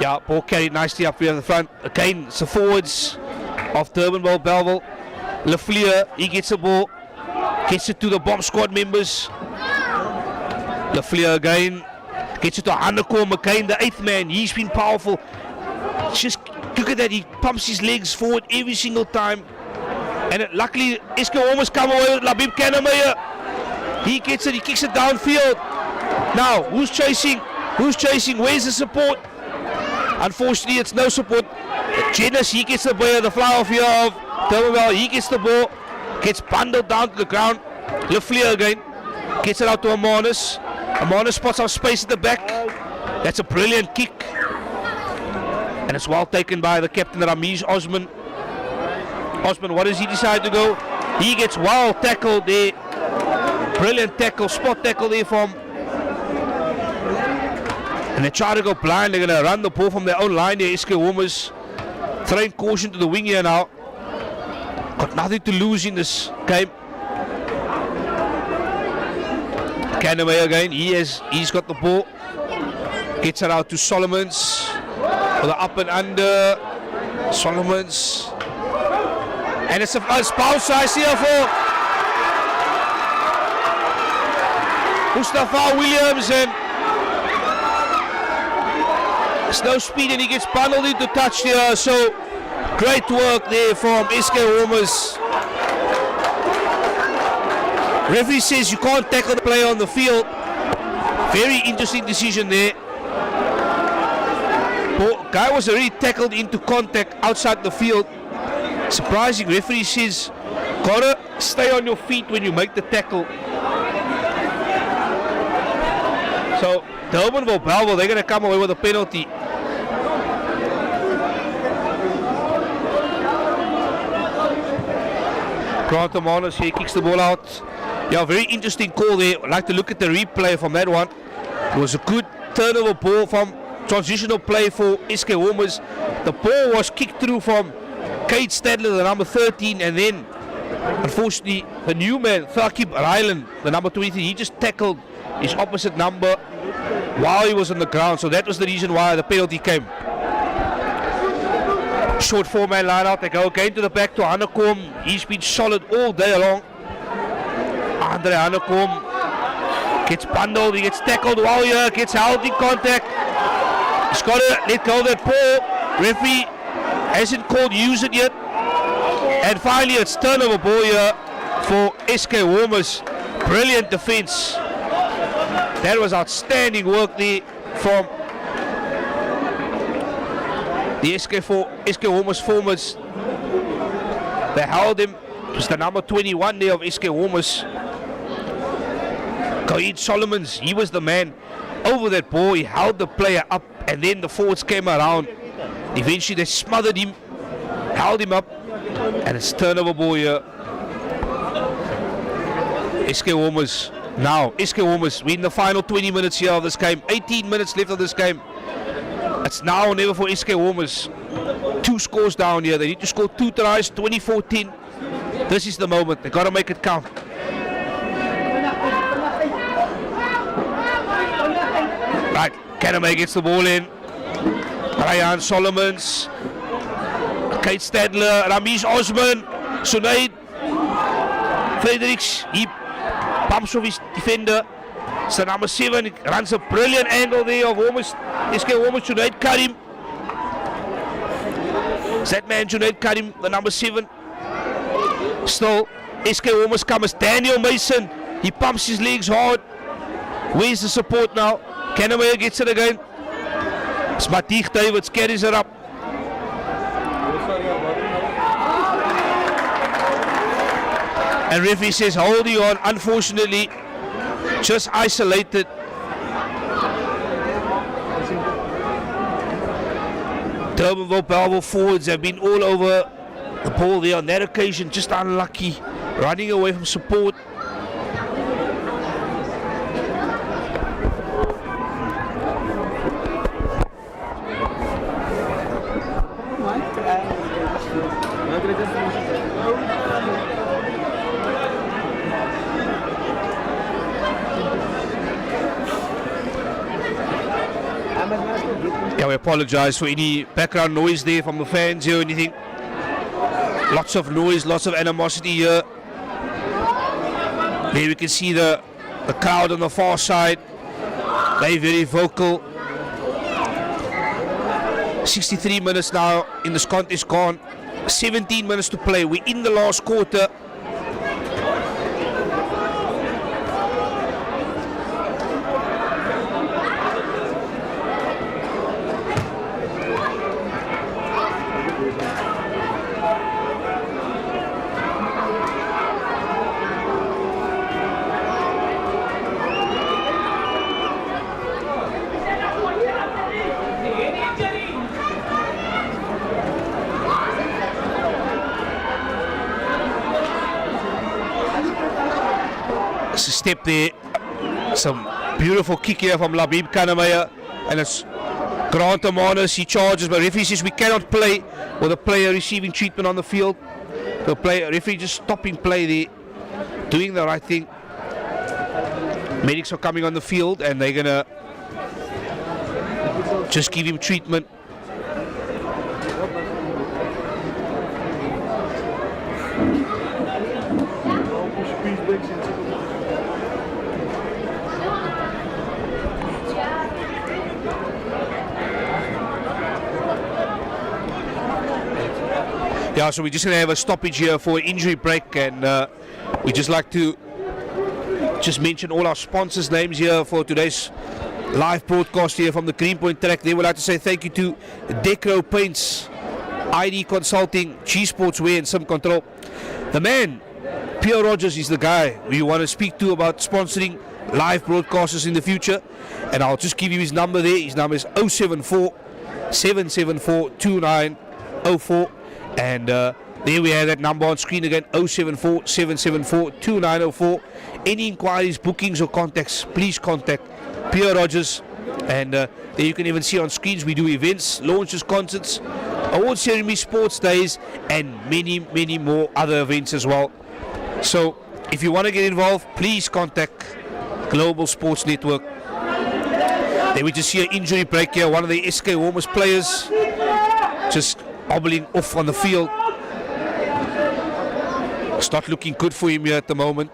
Yeah, ball carried nicely up here at the front. Again, it's the forwards of Durbanville, Belleville. Lafleur, he gets the ball, gets it to the bomb squad members. Lafleur again, gets it to Hanekom again, the 8th man. He's been powerful. Just look at that, he pumps his legs forward every single time. And luckily, Iske almost come away with Labib Kannemeyer. He gets it, he kicks it downfield. Now, who's chasing? Who's chasing? Where's the support? Unfortunately, it's no support. Jennis, he gets the ball, the fly off here of Durbell. He gets the ball, gets bundled down to the ground. Lafleur again, gets it out to Amanus. Amanus spots out space at the back. That's a brilliant kick. And it's well taken by the captain, Ramesh Osman. Osman, what does he decide to go? He gets well tackled there. Brilliant tackle, spot tackle there from. And they try to go blind. They're going to run the ball from their own line here. Iske Walmers throwing caution to the wing here now. Got nothing to lose in this game. Kannemeyer again. He's got the ball. Gets it out to Solomons. For the up and under. Solomons. And it's a bounce size here for Mustafa Williams, and there's no speed and he gets bundled into touch here. So great work there from Iske Walmers. Referee says you can't tackle the player on the field. Very interesting decision there. Guy was already tackled into contact outside the field. Surprising. Referee says gotta stay on your feet when you make the tackle. So Durbanville, Belleville, they're going to come away with a penalty. Grant Amanus here kicks the ball out. Yeah, very interesting call there. I'd like to look at the replay from that one. It was a good turnover ball from transitional play for Iske Walmers. The ball was kicked through from Kate Stadler, the number 13, and then unfortunately the new man, Thakib Ryland, the number 23, he just tackled his opposite number while he was on the ground. So that was the reason why the penalty came. Short 4-man line out. They go again to the back to Hanekom. He's been solid all day long. Andre Hanekom gets bundled. He gets tackled while here. Gets held in contact. He's got to let go of that ball. Referee hasn't called use it yet. And finally it's turnover ball here for SK Walmers. Brilliant defense. That was outstanding work there from the SK Walmers formers. They held him. It was the number 21 there of SK Walmers. Khalid Solomons, he was the man over that ball. He held the player up, and then the forwards came around. Eventually they smothered him, held him up, and it's turnover ball here. SK Walmers. Now, SK Walmers, we're in the final 20 minutes here of this game. 18 minutes left of this game. It's now or never for SK Walmers. 2 scores down here. They need to score 2 tries, 24-10. This is the moment. They've got to make it count. Right, Kannemeyer gets the ball in. Ryan Solomons. Kate Stadler, Ramesh Osman, Sunaid. Fredericks, he bumps off his defender. It's the number 7. He runs a brilliant angle there of almost SK Walmers. Junaid Karim. It's that man, Junaid Karim, the number 7. Still, SK Walmers comes. Daniel Mason. He pumps his legs hard. Where's the support now? Kannemeyer gets it again. Smatik Davids carries it up. And referee says holding on, unfortunately, just isolated. Durbanville Belleville forwards have been all over the ball there on that occasion, just unlucky, running away from support. Yeah, we apologize for any background noise there from the fans here or anything. Lots of noise, lots of animosity here. There we can see the crowd on the far side. They're very vocal. 63 minutes now in this contest gone. 17 minutes to play. We're in the last quarter. Step there, some beautiful kick here from Labib Kanamaya, and it's Grant Amanis. He charges, but referee says we cannot play with a player receiving treatment on the field. The referee just stopping play there, doing the right thing. Medics are coming on the field and they're gonna just give him treatment. Yeah, so we're just going to have a stoppage here for an injury break, and we just like to just mention all our sponsors' names here for today's live broadcast here from the Greenpoint track. They would like to say thank you to Decro Paints, ID Consulting, G Sportswear and Sim Control. The man, Pierre Rogers, is the guy we want to speak to about sponsoring live broadcasters in the future, and I'll just give you his number there. His number is 074 774 2904. And there we have that number on screen again, 074 774 2904. Any inquiries, bookings or contacts, please contact Pierre Rogers. And there you can even see on screens we do events, launches, concerts, award ceremonies, sports days, and many more other events as well. So if you want to get involved, please contact Global Sports Network. Then we just see an injury break here. One of the SK Walmers players just hobbling off on the field. It's not looking good for him here at the moment.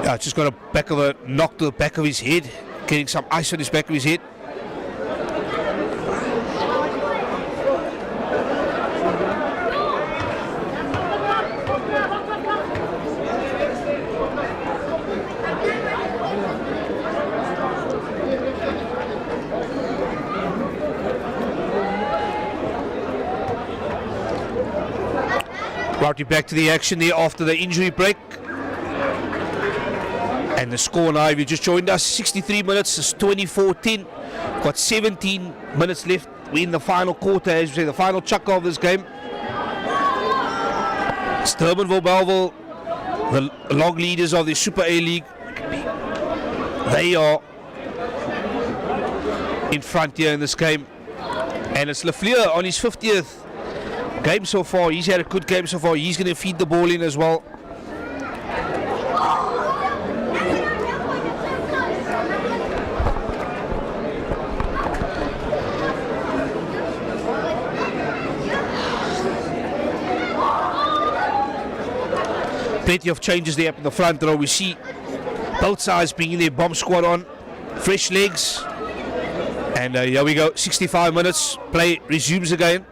Yeah, just got a knock to the back of his head, getting some ice on his back of his head. Brought you back to the action there after the injury break. And the score now, if you just joined us, 63 minutes, it's 24-10. Got 17 minutes left. We're in the final quarter, as we say, the final chucker of this game. It's Durbanville, Belleville, the log leaders of the Super A League. They are in front here in this game. And it's Lafleur on his 50th game so far. He's had a good game so far. He's going to feed the ball in as well. Plenty of changes there up in the front row. We see both sides bringing their bomb squad on. Fresh legs. And here we go. 65 minutes. Play resumes again.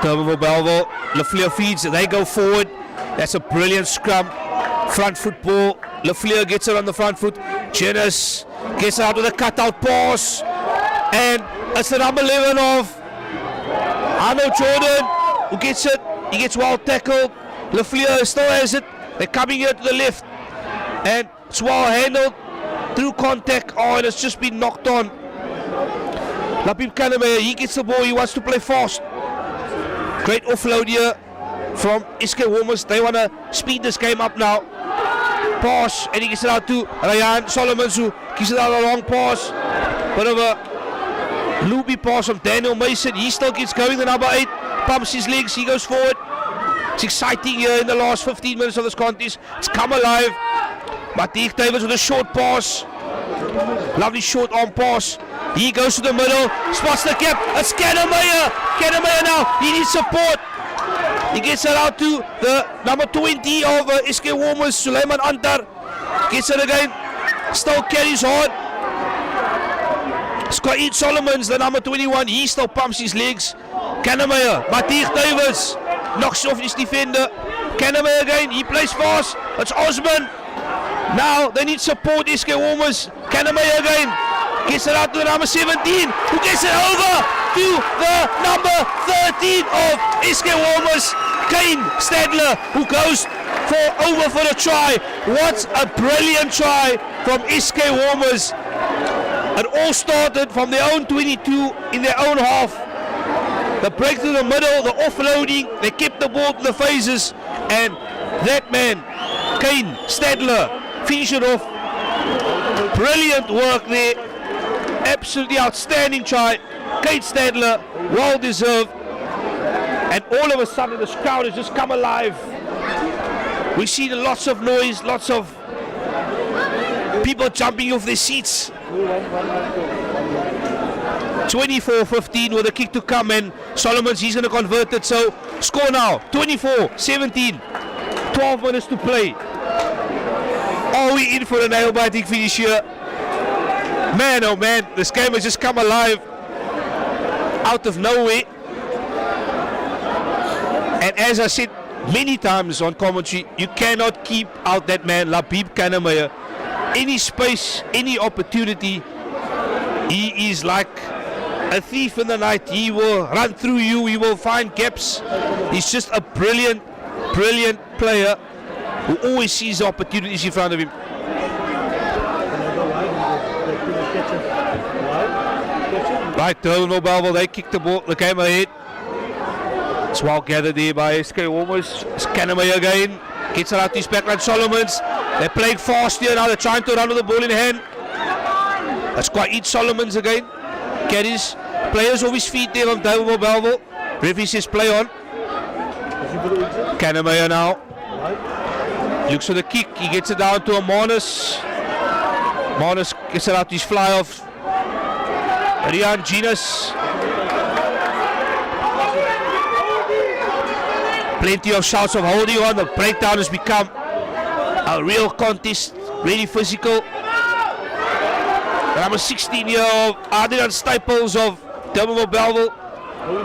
Durbell, Belleville, Lafleur feeds, they go forward. That's a brilliant scrum. Front foot ball. Lafleur gets it on the front foot. Jennis gets out with a cutout pass. And it's the number 11 of Arnold Jordan who gets it. He gets well tackled. Lafleur still has it. They're coming here to the left. And it's well handled through contact. Oh, and it's just been knocked on. Labib Kanamaya, he gets the ball. He wants to play fast. Great offload here from SK Walmers. They want to speed this game up now. Pass, and he gets it out to Ryan Solomons, who gives it out a long pass. Bit of a Loopy pass from Daniel Mason. He still gets going. The number 8 pumps his legs. He goes forward. It's exciting here in the last 15 minutes of this contest. It's come alive. Matik Davids with a short pass. Lovely short arm pass. He goes to the middle. Spots the gap. It's Kennemeyer. Kennemeyer now. He needs support. He gets it out to the number 20 of SK Walmers, Suleiman Antar. Gets it again. Still carries hard. Scott Solomons, the number 21. He still pumps his legs. Kennemeyer. Matik Davids. Knocks off his defender. Kennemeyer again. He plays fast. It's Osman. Now they need support. SK Walmers. Kennemeyer again. Gets it out to the number 17. Who gets it over to the number 13 of SK Walmers. Kane Stadler, who goes over for the try. What a brilliant try from SK Walmers. It all started from their own 22 in their own half. The break through the middle, the offloading, they kept the ball to the phases, and that man, Kane Stadler, finished it off. Brilliant work there. Absolutely outstanding try. Kane Stadler, well deserved. And all of a sudden the crowd has just come alive. We've seen lots of noise, lots of people jumping off their seats. 24-15 with a kick to come, and Solomons, he's going to convert it. So score now, 24-17, 12 minutes to play. Are we in for a nail-biting finish here? Man, oh man, this game has just come alive out of nowhere. And as I said many times on commentary, you cannot keep out that man, Labib Kennemeyer. Any space, any opportunity, he is like a thief in the night. He will run through you, he will find gaps. He's just a brilliant, brilliant player who always sees opportunities in front of him. Right, Durbanville, they kick the ball, the game ahead. It's well gathered there by SK Walmers. It's Kennemeyer again. Gets it out to his backline, Solomons. They're playing fast here now. They're trying to run with the ball in hand. That's quite Solomons again. Carries players off his feet there from Durbell. Referee says play on. Kennemeyer now. Looks for the kick. He gets it down to Manus. Manus gets it out to his fly off. Rian Genus. Plenty of shouts of holding on. The breakdown has become a real contest, really physical. Number 16-year-old Adrian Staples of Durbanville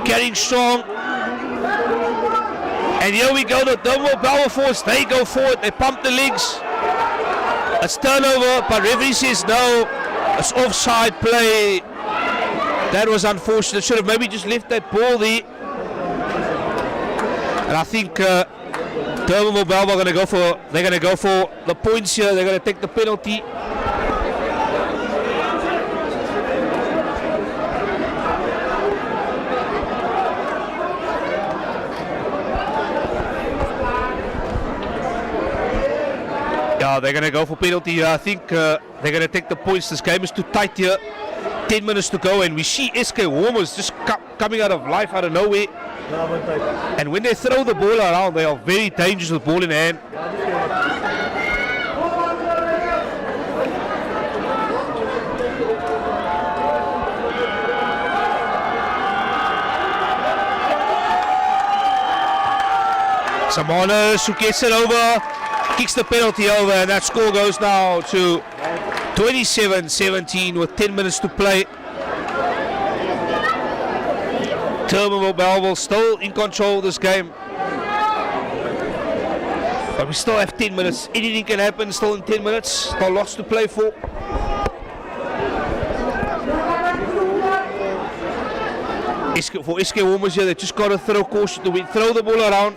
carrying strong. And here we go, the Durbanville force, they go forward, they pump the legs. It's turnover, but referee says no, it's offside play. That was unfortunate, should have maybe just left that ball there. And I think Durbell are going to go for, they're going to go for the points here. They're going to take the penalty. Yeah, they're going to go for penalty here. I think they're going to take the points. This game is too tight here. 10 minutes to go, and we see SK Walmers just coming out of life out of nowhere. And when they throw the ball around, they are very dangerous with ball in hand. Samanas who gets it over, kicks the penalty over, and that score goes now to 27-17 with 10 minutes to play. Durbanville still in control of this game. But we still have 10 minutes. Anything can happen still in 10 minutes. Still lots to play for. For SK Walmers here, they just got to throw caution to win. Throw the ball around.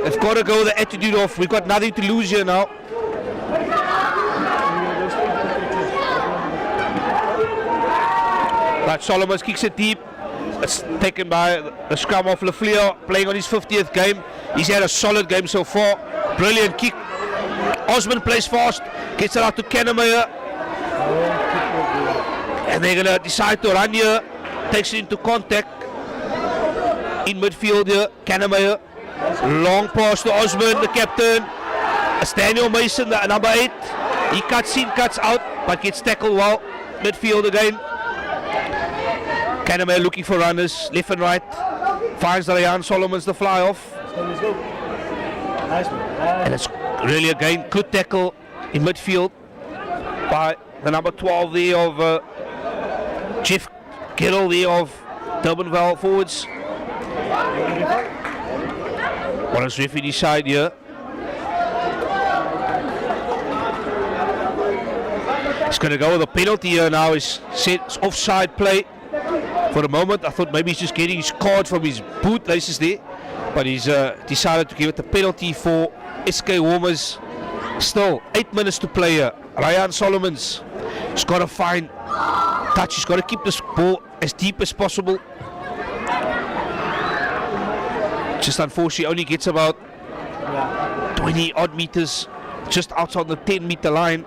They've got to go the attitude off. We've got nothing to lose here now. But Solomons kicks it deep. It's taken by the scrum of Lafleur, playing on his 50th game. He's had a solid game so far. Brilliant kick. Osman plays fast, gets it out to Kennemeyer. And they're going to decide to run here. takes it into contact in midfield here. Kannemeyer, long pass to Osman, the captain. It's Daniel Mason, the number 8. He cuts in, cuts out, but gets tackled well. Midfield again. Kannemeyer looking for runners, left and right. Finds Ryan Solomons the fly off. And it's really again good tackle in midfield by the number 12 there of Jeff Kittle there of Durbanville forwards. What is referee side here? He's going to go with a penalty here now. He's set it's offside play. For the moment, I thought maybe he's just getting his card from his bootlaces there, but he's decided to give it the penalty for SK Walmers. Still, 8 minutes to play here. Ryan Solomons has got to find touch. He's got to keep this ball as deep as possible. Just unfortunately only gets about 20 odd meters just outside the 10-meter line.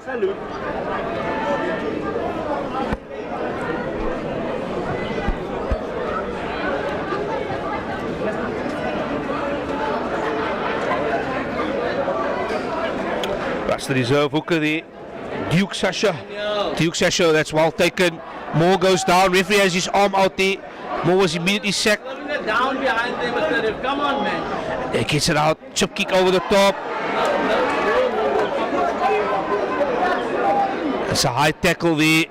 That's the reserve hooker there, Duke Sasha. Duke Sasha, that's well taken. Moore goes down, referee has his arm out there. Moore was immediately sacked. Down behind them, Mr. Ref. Come on, man. He gets it out, chip kick over the top. It's a high tackle there.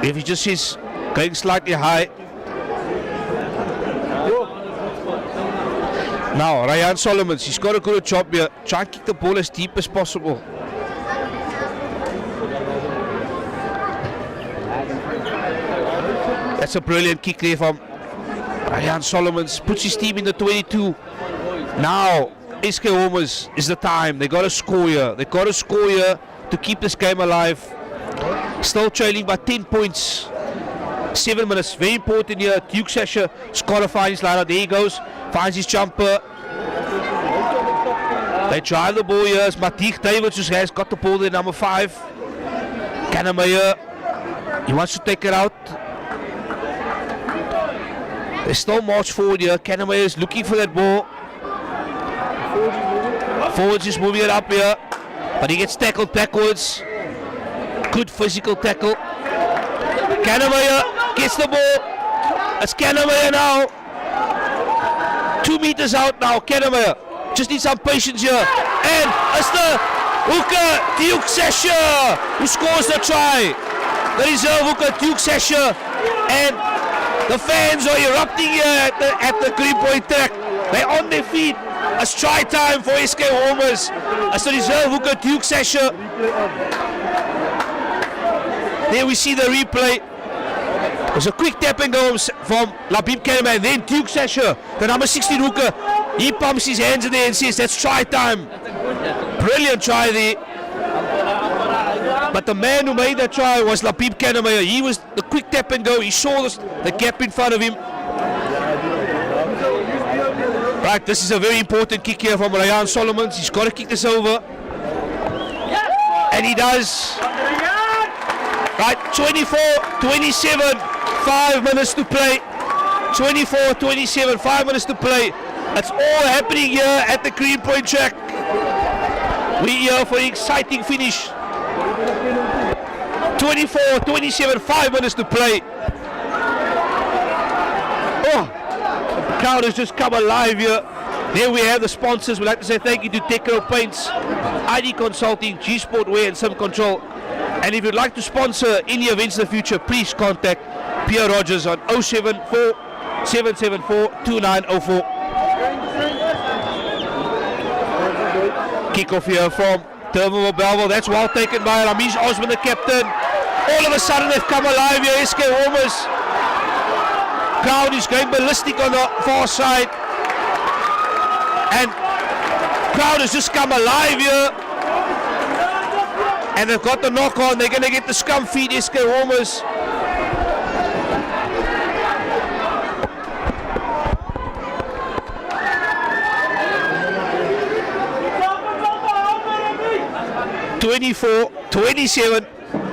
If he just is going slightly high. Now, Ryan Solomons, he's got a good job here. Try and kick the ball as deep as possible. That's a brilliant kick there from Ryan Solomons. Puts his team in the 22. Now, SK Walmers is the time. They got to score here. They got to score here to keep this game alive. Still trailing by 10 points. 7 minutes. Very important here. Duke Sasha has got to find his line out. There he goes. Finds his jumper. They drive the ball here. It's Matik Davids who has got the ball there, number 5. Kannemeyer. He wants to take it out. They still march forward here. Kannemeyer is looking for that ball. Forwards is moving it up here. But he gets tackled backwards. Good physical tackle. Kannemeyer gets the ball. It's Kannemeyer now. 2 meters out now, Kannemeyer. Just need some patience here. And it's the hooker, Duke Sasha, who scores the try. The reserve hooker, Duke Sasha. And the fans are erupting here at the Greenpoint track. They're on their feet. It's try time for SK Walmers. It's the reserve hooker, Duke Sasha. There we see the replay. It was a quick tap and go from Labib Kannemeyer, and then Duke Sasha, the number 16 hooker, he pumps his hands in there and says, that's try time. Brilliant try there. But the man who made that try was Labib Kannemeyer. He was the quick tap and go. He saw the gap in front of him. Right, this is a very important kick here from Ryan Solomons. He's got to kick this over. And he does. Right, 24-27. 5 minutes to play. 24-27, 5 minutes to play. It's all happening here at the Greenpoint track. We're here for an exciting finish. 24-27, 5 minutes to play. Oh, the crowd has just come alive here. There we have the sponsors. We'd like to say thank you to Decro Paints, ID Consulting, G Sport Wear and Sim Control. And if you'd like to sponsor any events in the future, please contact Pierre Rogers on 074 774 2904. Kick off here from Durbanville. That's well taken by Ramesh Osman, the captain. All of a sudden they've come alive here, SK Walmers. Crowd is going ballistic on the far side. And crowd has just come alive here. And they've got the knock on. They're going to get the scum feed, SK Walmers.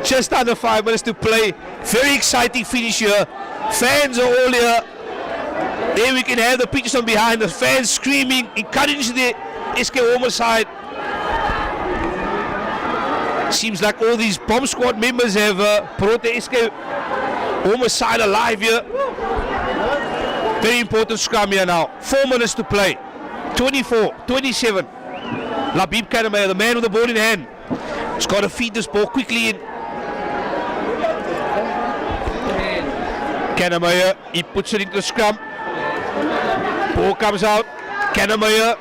Just under 5 minutes to play. Very exciting finish here. Fans are all here. There we can have the pictures from behind. The fans screaming, encouraging the SK Walmers side. Seems like all these bomb squad members have brought the SK Walmers side alive here. Very important scrum here now. 4 minutes to play. 24-27. Labib Kanamaya, the man with the ball in hand. He's got to feed this ball quickly in. Kanamaya, he puts it into the scrum. Ball comes out. Kanamaya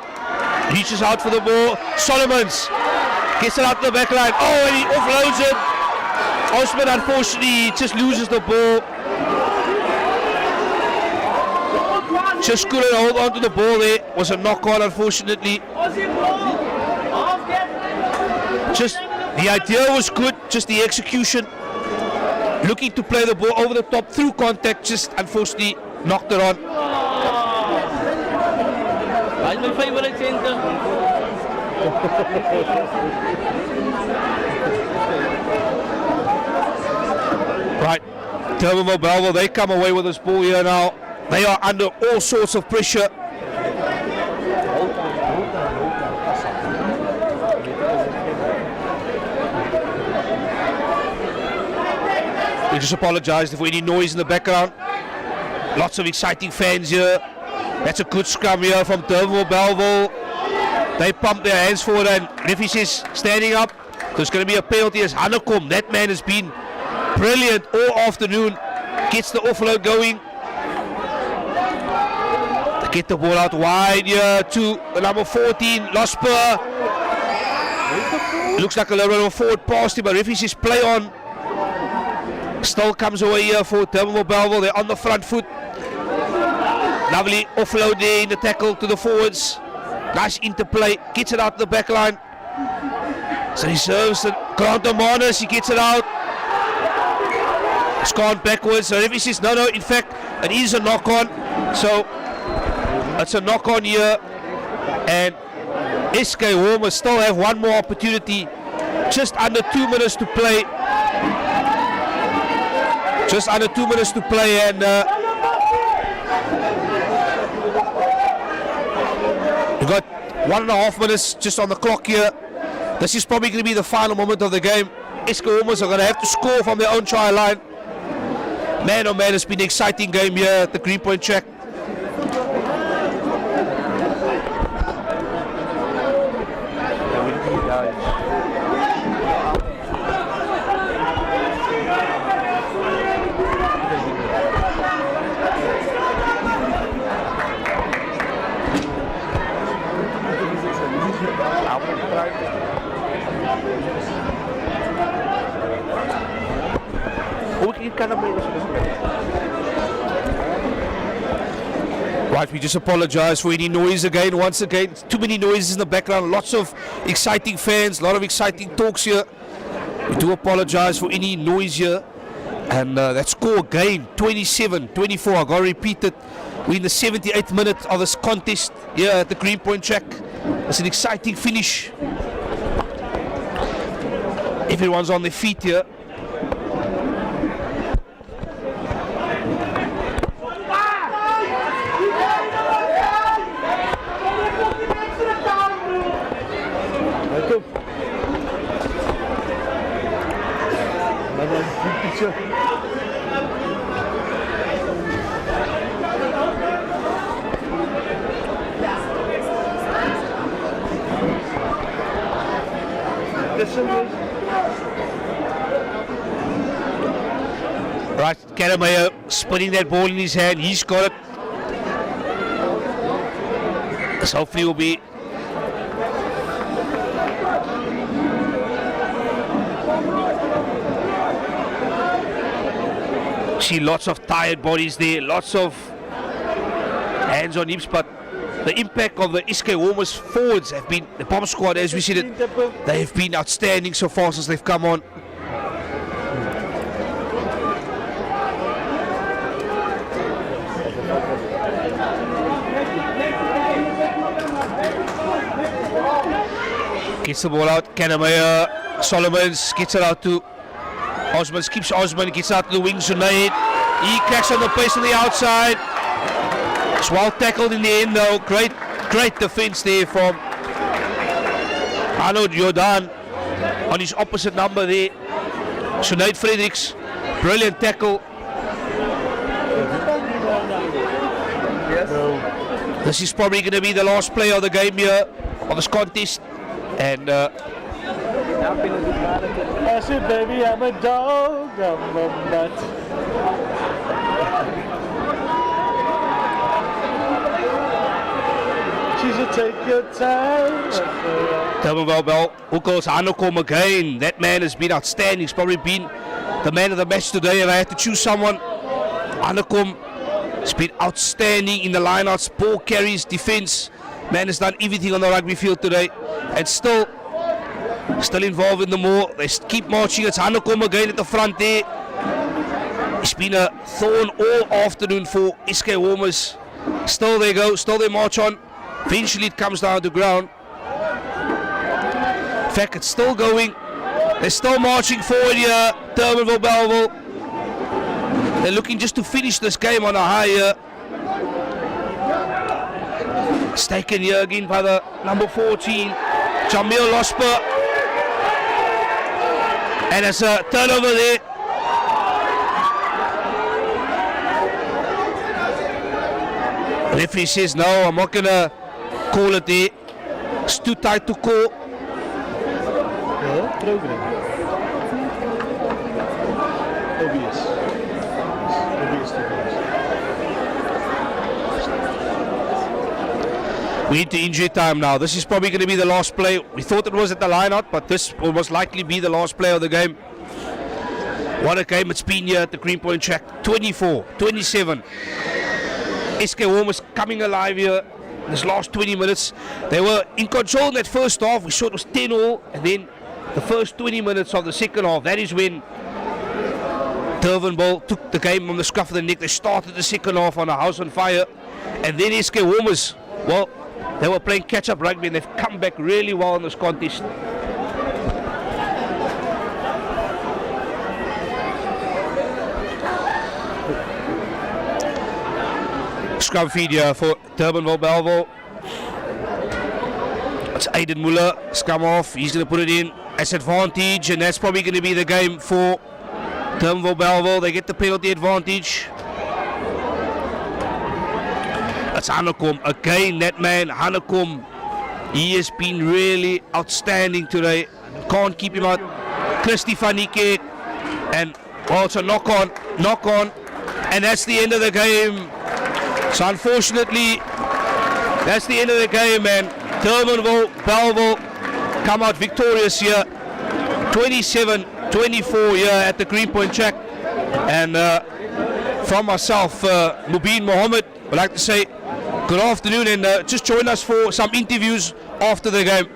reaches out for the ball. Solomons gets it out to the back line. Oh, and he offloads it. Osman, unfortunately, just loses the ball. Just couldn't hold on to the ball there. Was a knock on, unfortunately. Just the idea was good, just the execution. Looking to play the ball over the top through contact, just unfortunately knocked it on. That's my favorite center. Right, Durbanville, they come away with this ball here now. They are under all sorts of pressure. We just apologise for any noise in the background. Lots of exciting fans here. That's a good scrum here from Durbell. They pump their hands forward and referee is standing up. There's going to be a penalty as Hanekom. That man has been brilliant all afternoon. Gets the offload going. They get the ball out wide here to the number 14, Losper. Looks like a little bit of a forward pass but referee says play on. Still comes away here for Durbell. They're on the front foot. Lovely offload there in the tackle to the forwards. Nice interplay. Gets it out to the back line. So he serves Grant Manas. He gets it out. It's gone backwards. So referee says no. In fact, it is a knock on. So it's a knock on here. And SK Walmers still have one more opportunity. Just under 2 minutes to play. Just under 2 minutes to play, and we've got 1.5 minutes just on the clock here. This is probably going to be the final moment of the game. SK Walmers are going to have to score from their own try line. Man, oh man, it's been an exciting game here at the Greenpoint track. Right, we just apologize for any noise again. Once again, too many noises in the background. Lots of exciting fans, a lot of exciting talks here. We do apologize for any noise here. And that score again, 27-24. I got to repeat it. We're in the 78th minute of this contest here at the Greenpoint track. It's an exciting finish. Everyone's on their feet here. Right, Kanamaya spinning that ball in his hand. He's got it. This hopefully will be see lots of tired bodies there, lots of hands on hips, but the impact of the SK Walmers forwards have been, the bomb squad as we said it, they have been outstanding so far since they've come on. Gets the ball out, Kanamaya, Solomons gets it out to Osman keeps Osman, gets out to the wing, Junaid. He cracks on the pace on the outside. It's well tackled in the end though. Great defense there from Arnold Jordan on his opposite number there. Junaid Fredericks, brilliant tackle. This is probably going to be the last play of the game here, of this contest. And I said, baby, I'm a dog, I'm a nut. She said, take your time. Durbanville, who goes Hanekom again. That man has been outstanding. He's probably been the man of the match today. If I had to choose someone, Hanekom has been outstanding in the lineouts, ball carries, defense. Man has done everything on the rugby field today, and still involved in the more. They keep marching. It's Hanekom again at the front there. It's been a thorn all afternoon for SK Walmers. Still they go, still they march on. Eventually it comes down to ground. In fact, it's still going. They're still marching forward here. Durbanville, Belleville. They're looking just to finish this game on a high here. It's taken here again by the number 14, Jamil Losper. And it's a turnover there. The referee says, no, I'm not going to call it there. It's too tight to call. We into injury time now. This is probably going to be the last play. We thought it was at the line-out, but this will most likely be the last play of the game. What a game it's been here at the Greenpoint track. 24-27. SK Walmers coming alive here this last 20 minutes. They were in control in that first half. We saw it was 10-all, and then the first 20 minutes of the second half, that is when Durbanville took the game on the scruff of the neck. They started the second half on a house on fire, and then SK Walmers, well, they were playing catch-up rugby, and they've come back really well in this contest. Scrum feed here for Durbanville Belleville. It's Aiden Muller, scrum off. He's going to put it in as advantage, and that's probably going to be the game for Durbanville Belleville. They get the penalty advantage. That's Hanekom again. That man Hanekom, he has been really outstanding today. Can't keep him out. Christy Fanike, and well, it's a knock on, and that's the end of the game. So unfortunately, that's the end of the game, man. Durbanville Belleville come out victorious here, 27-24 here at the Greenpoint track. And from myself, Mubin Mohammed, I'd like to say good afternoon, and just join us for some interviews after the game.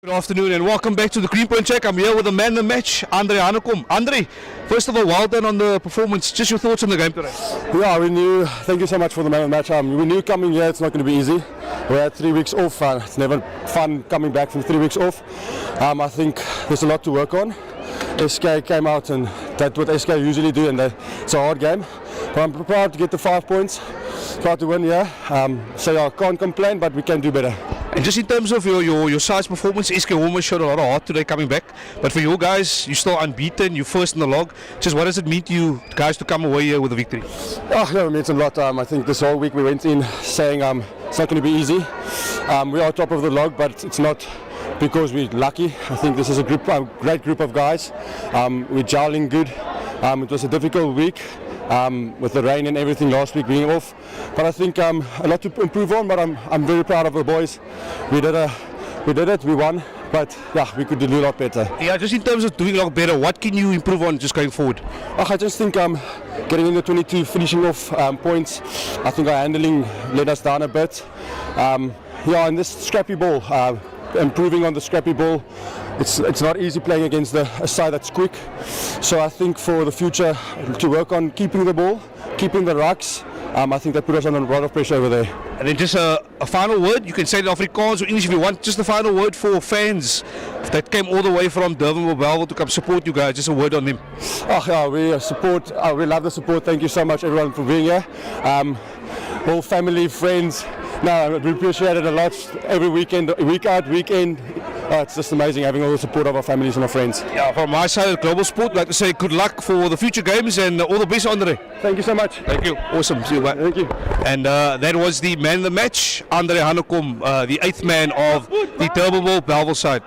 Good afternoon and welcome back to the Green Point Check. I'm here with the man of the match, Andre Hanekom. Andre, first of all, well done on the performance. Just your thoughts on the game today. Yeah, we knew. Thank you so much for the man of the match. We knew coming here it's not going to be easy. We had 3 weeks off. It's never fun coming back from 3 weeks off. I think there's a lot to work on. SK came out and that's what SK usually do, and it's a hard game. But I'm prepared to get the 5 points, proud to win here. So I can't complain, but we can do better. And just in terms of your side's performance, SK Walmers showed a lot of heart today coming back. But for you guys, you're still unbeaten, you're first in the log. Just what does it mean to you guys to come away here with a victory? Oh, yeah, it means a lot. I think this whole week we went in saying it's not going to be easy. We are top of the log, but it's not because we're lucky. I think this is a great group of guys. We're gelling good. It was a difficult week. With the rain and everything last week being off, but I think a lot to improve on. But I'm very proud of the boys. We did it. We won. But yeah, we could do a lot better. Yeah, just in terms of doing a lot better, what can you improve on just going forward? I just think getting in the 22, finishing off points. I think our handling let us down a bit. Yeah, and this scrappy ball. Improving on the scrappy ball. It's not easy playing against a side that's quick. So I think for the future to work on keeping the ball, keeping the rucks. I think that put us under a lot of pressure over there. And then just a final word, you can say it in Afrikaans or English if you want, just a final word for fans that came all the way from Durbanville to come support you guys, just a word on them. Oh yeah, we love the support. Thank you so much everyone for being here. All family, friends. No, we appreciate it a lot. Every weekend, week out, weekend. It's just amazing having all the support of our families and our friends. Yeah, from my side of Global Sport, I'd like to say good luck for the future games and all the best, Andre. Thank you so much. Thank you. Awesome. See you, mate. Thank you. And that was the man of the match, Andre Hanekom, the 8th man of the Durbell side.